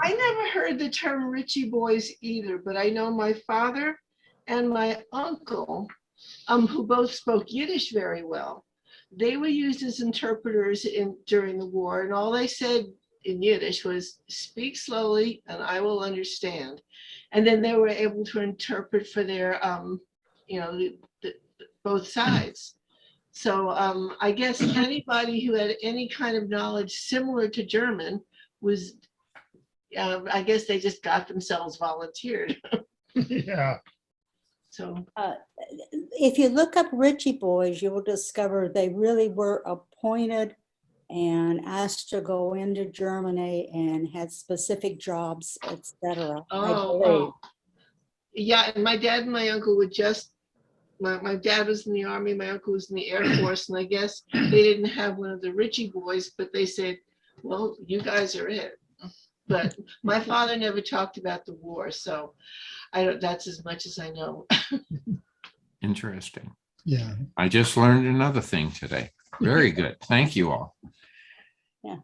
I never heard the term Richie boys either, but I know my father and my uncle, who both spoke Yiddish very well, they were used as interpreters during the war, and all they said in Yiddish was, "Speak slowly, and I will understand." And then they were able to interpret for their, both sides. So I guess anybody who had any kind of knowledge similar to German was, I guess they just got themselves volunteered. Yeah. So If you look up Ritchie boys, you will discover they really were appointed and asked to go into Germany and had specific jobs, etc. Yeah, and my dad and my uncle would just, my dad was in the Army, my uncle was in the Air Force, and I guess they didn't have one of the Ritchie boys, but they said, well, you guys are it. But my father never talked about the war, so that's as much as I know. Interesting. Yeah. I just learned another thing today. Very good. Thank you all. Yeah.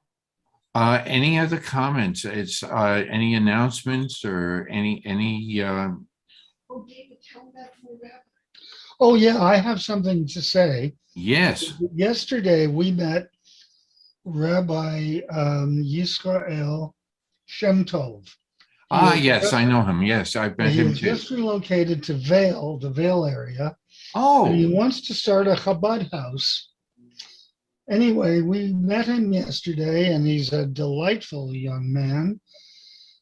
Any other comments? It's any announcements or any Oh, David, tell that to the rabbi. Oh, yeah, I have something to say. yes. Yesterday, we met Rabbi Yisrael Shem Tov. Yes, I know him. Yes, I've met He him has too. just relocated to Vail, the Vail area. Oh, And he wants to start a Chabad house. Anyway, we met him yesterday, and he's a delightful young man.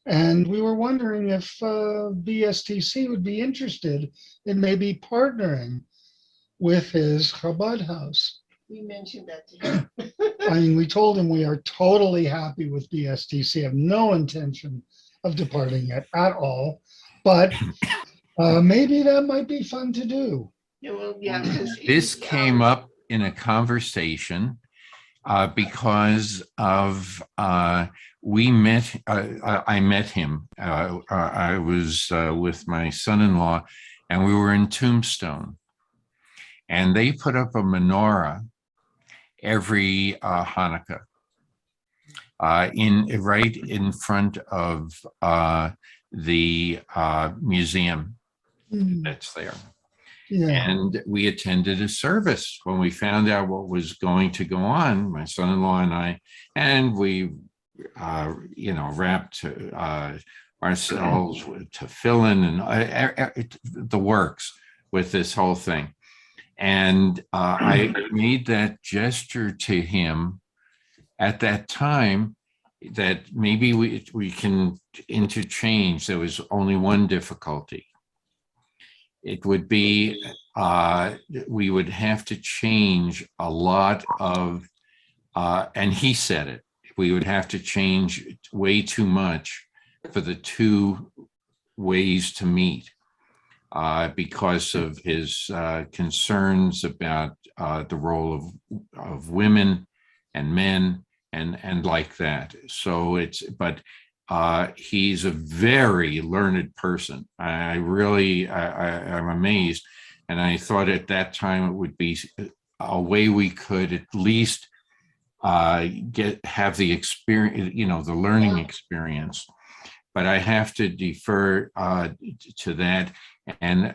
And we were wondering if BSTC would be interested in maybe partnering with his Chabad house. We mentioned that to him. I mean, we told him we are totally happy with BSTC, have no intention of departing it at all, but maybe that might be fun to do. Yeah, well, yeah, 'cause this came up in a conversation because of we met. I met him. I was with my son-in-law, and we were in Tombstone, and they put up a menorah every Hanukkah right in front of the museum that's there. Yeah. And we attended a service when we found out what was going to go on, my son-in-law and I, and we, wrapped ourselves with tefillin and the works with this whole thing. And I made that gesture to him at that time that maybe we can interchange. There was only one difficulty. It would be, we would have to change a lot of, and he said it, we would have to change way too much for the two ways to meet because of his concerns about the role of women and men and like that. So he's a very learned person. I'm amazed. And I thought at that time it would be a way we could at least have the experience, the learning experience. But I have to defer to that. And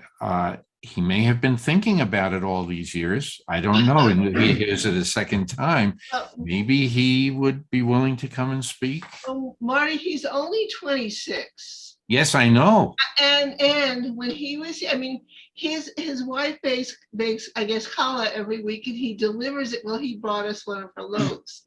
he may have been thinking about it all these years. I don't know. And he hears it a second time. Maybe he would be willing to come and speak. Oh, Marty, he's only 26. Yes, I know. And when he was, his wife bakes, I guess, challah every week, and he delivers it. Well, he brought us one of her loaves,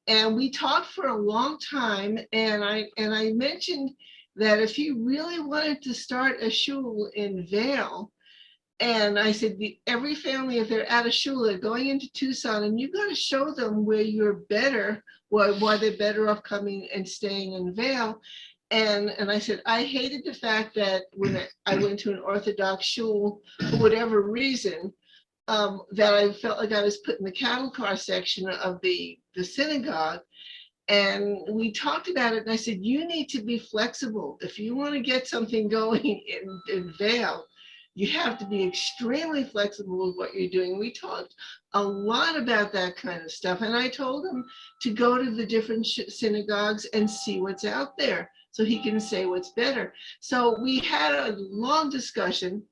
and we talked for a long time. And I mentioned that if he really wanted to start a shul in Vail, and I said, every family, if they're at a shul, they're going into Tucson, and you got to show them where you're better, why they're better off coming and staying in Vail. And I said, I hated the fact that when I went to an Orthodox shul, for whatever reason, that I felt like I was put in the cattle car section of the synagogue. And we talked about it, and I said, you need to be flexible. If you want to get something going in Vail, You have to be extremely flexible with what you're doing. We talked a lot about that kind of stuff. And I told him to go to the different synagogues and see what's out there so he can say what's better. So we had a long discussion,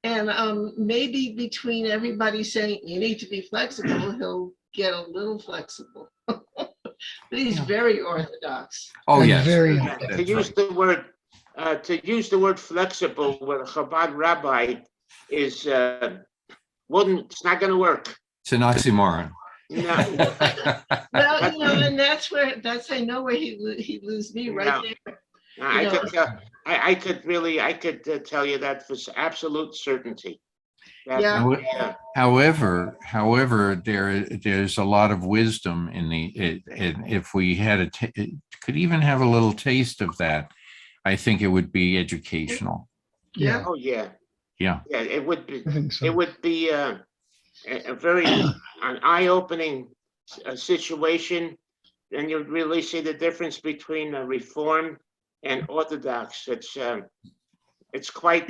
and maybe between everybody saying you need to be flexible, he'll get a little flexible. But he's very orthodox. Oh, And yes. very Yeah, to That's use right. the word flexible with a Chabad rabbi is it's not going to work. It's an oxymoron. No, Well, and that's I know where he lose me right No. there. I You could know. tell. I could tell you that for absolute certainty. That, Yeah. However, there's a lot of wisdom in if we could even have a little taste of that, I think it would be educational. Yeah, Oh yeah, Yeah. yeah. It would be. I think so. It would be a very an eye-opening situation, and you'd really see the difference between Reform and Orthodox. It's quite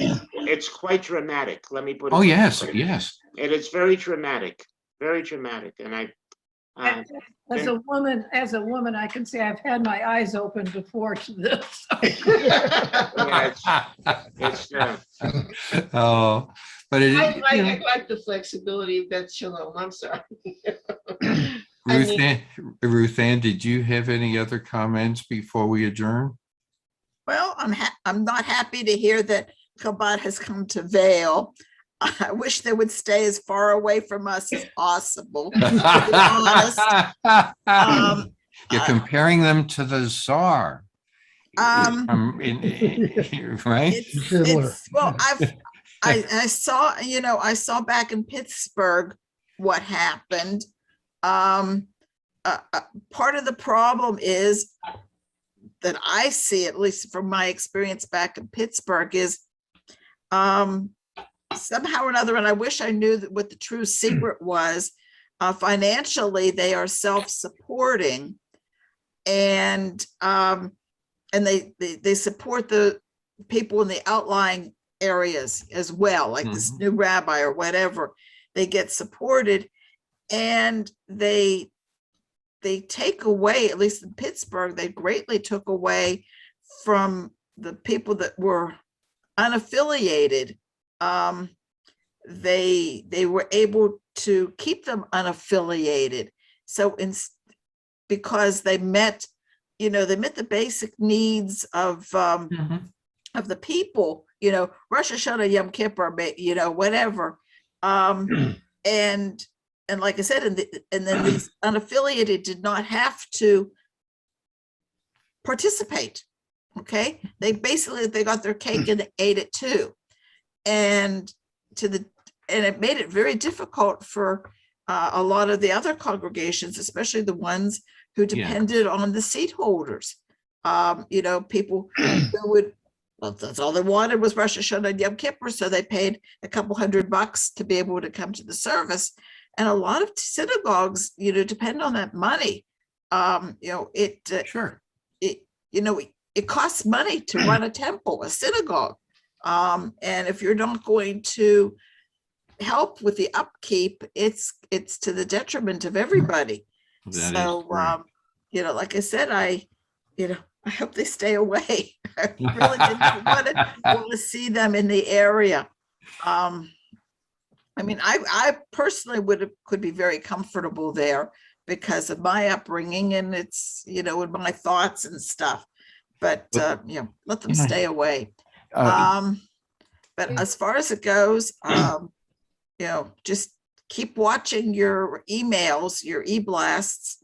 dramatic. Let me put it. Oh, yes, that way. yes. It is very dramatic, and I. As a woman, I can say I've had my eyes open before to this. Yeah, it's Oh, but I like the flexibility of that shalom. I'm sorry. Ruth Ann, did you have any other comments before we adjourn? Well, I'm not happy to hear that Chabad has come to Vail. I wish they would stay as far away from us as possible, to be honest. You're comparing them to the Tsar. Um, Right? Well, I saw, I saw back in Pittsburgh what happened. Part of the problem is that I see, at least from my experience back in Pittsburgh, is somehow or another, and I wish I knew what the true secret was, financially, they are self-supporting, and they support the people in the outlying areas as well, like this new rabbi or whatever. They get supported, and they take away, at least in Pittsburgh, they greatly took away from the people that were unaffiliated. They were able to keep them unaffiliated. So because they met the basic needs of the people, Rosh Hashanah, Yom Kippur, whatever. And like I said, and then these unaffiliated did not have to participate. Okay, they got their cake and ate it too, and it made it very difficult for a lot of the other congregations, especially the ones who depended on the seat holders. People who would. Well, that's all they wanted was Rosh Hashanah and Yom Kippur, so they paid a couple $100 to be able to come to the service. And a lot of synagogues, depend on that money. It costs money to run a temple, a synagogue. And if you're not going to help with the upkeep, it's to the detriment of everybody. Like I said, I hope they stay away. I really didn't want to see them in the area. I personally could be very comfortable there because of my upbringing, and it's, with my thoughts and stuff, but let them stay away. But as far as it goes, just keep watching your emails, your e-blasts.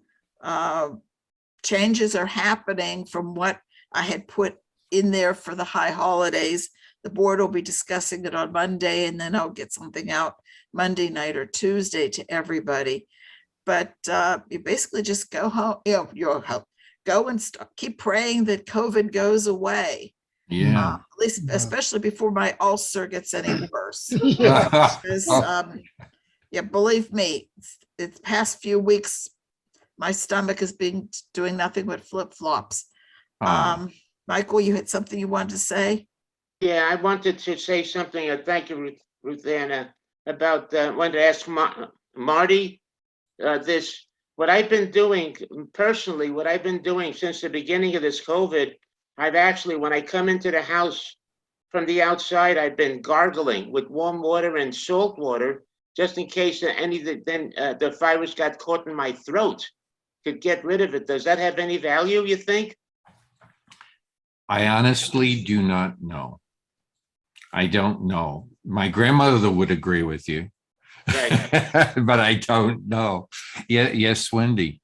Changes are happening from what I had put in there for the high holidays. The board will be discussing it on Monday, and then I'll get something out Monday night or Tuesday to everybody. But you basically just go home, go and keep praying that COVID goes away. Yeah. At least, especially before my ulcer gets any worse. Believe me, it's past few weeks, my stomach has been doing nothing but flip-flops. Michael, you had something you wanted to say? Yeah, I wanted to say something. Thank you, Ruth Anna, about, wanted to ask Marty this. What I've been doing personally, what I've been doing since the beginning of this COVID, I've actually, when I come into the house from the outside, I've been gargling with warm water and salt water, just in case the virus got caught in my throat, could get rid of it. Does that have any value, you think? I honestly do not know. I don't know. My grandmother would agree with you, Right. but I don't know. Yeah, yes, Wendy.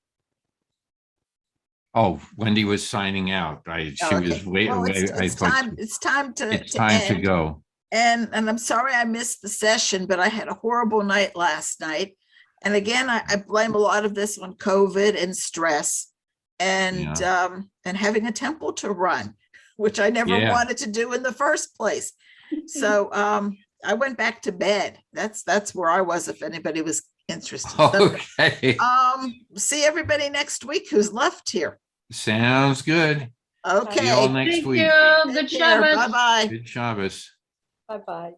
Oh, Wendy was signing out. She Okay. was wait. Well, I thought it's time to it's time to end. go. And I'm sorry I missed the session, but I had a horrible night last night. And again, I blame a lot of this on COVID and stress and having a temple to run, which I never Yeah. wanted to do in the first place. So I went back to bed. That's where I was, if anybody was interested. So, Okay. see everybody next week who's left here. Sounds good. Okay. See you all next Thank week. you. Good Take care. Shabbos. Bye-bye. Good Shabbos. Bye-bye.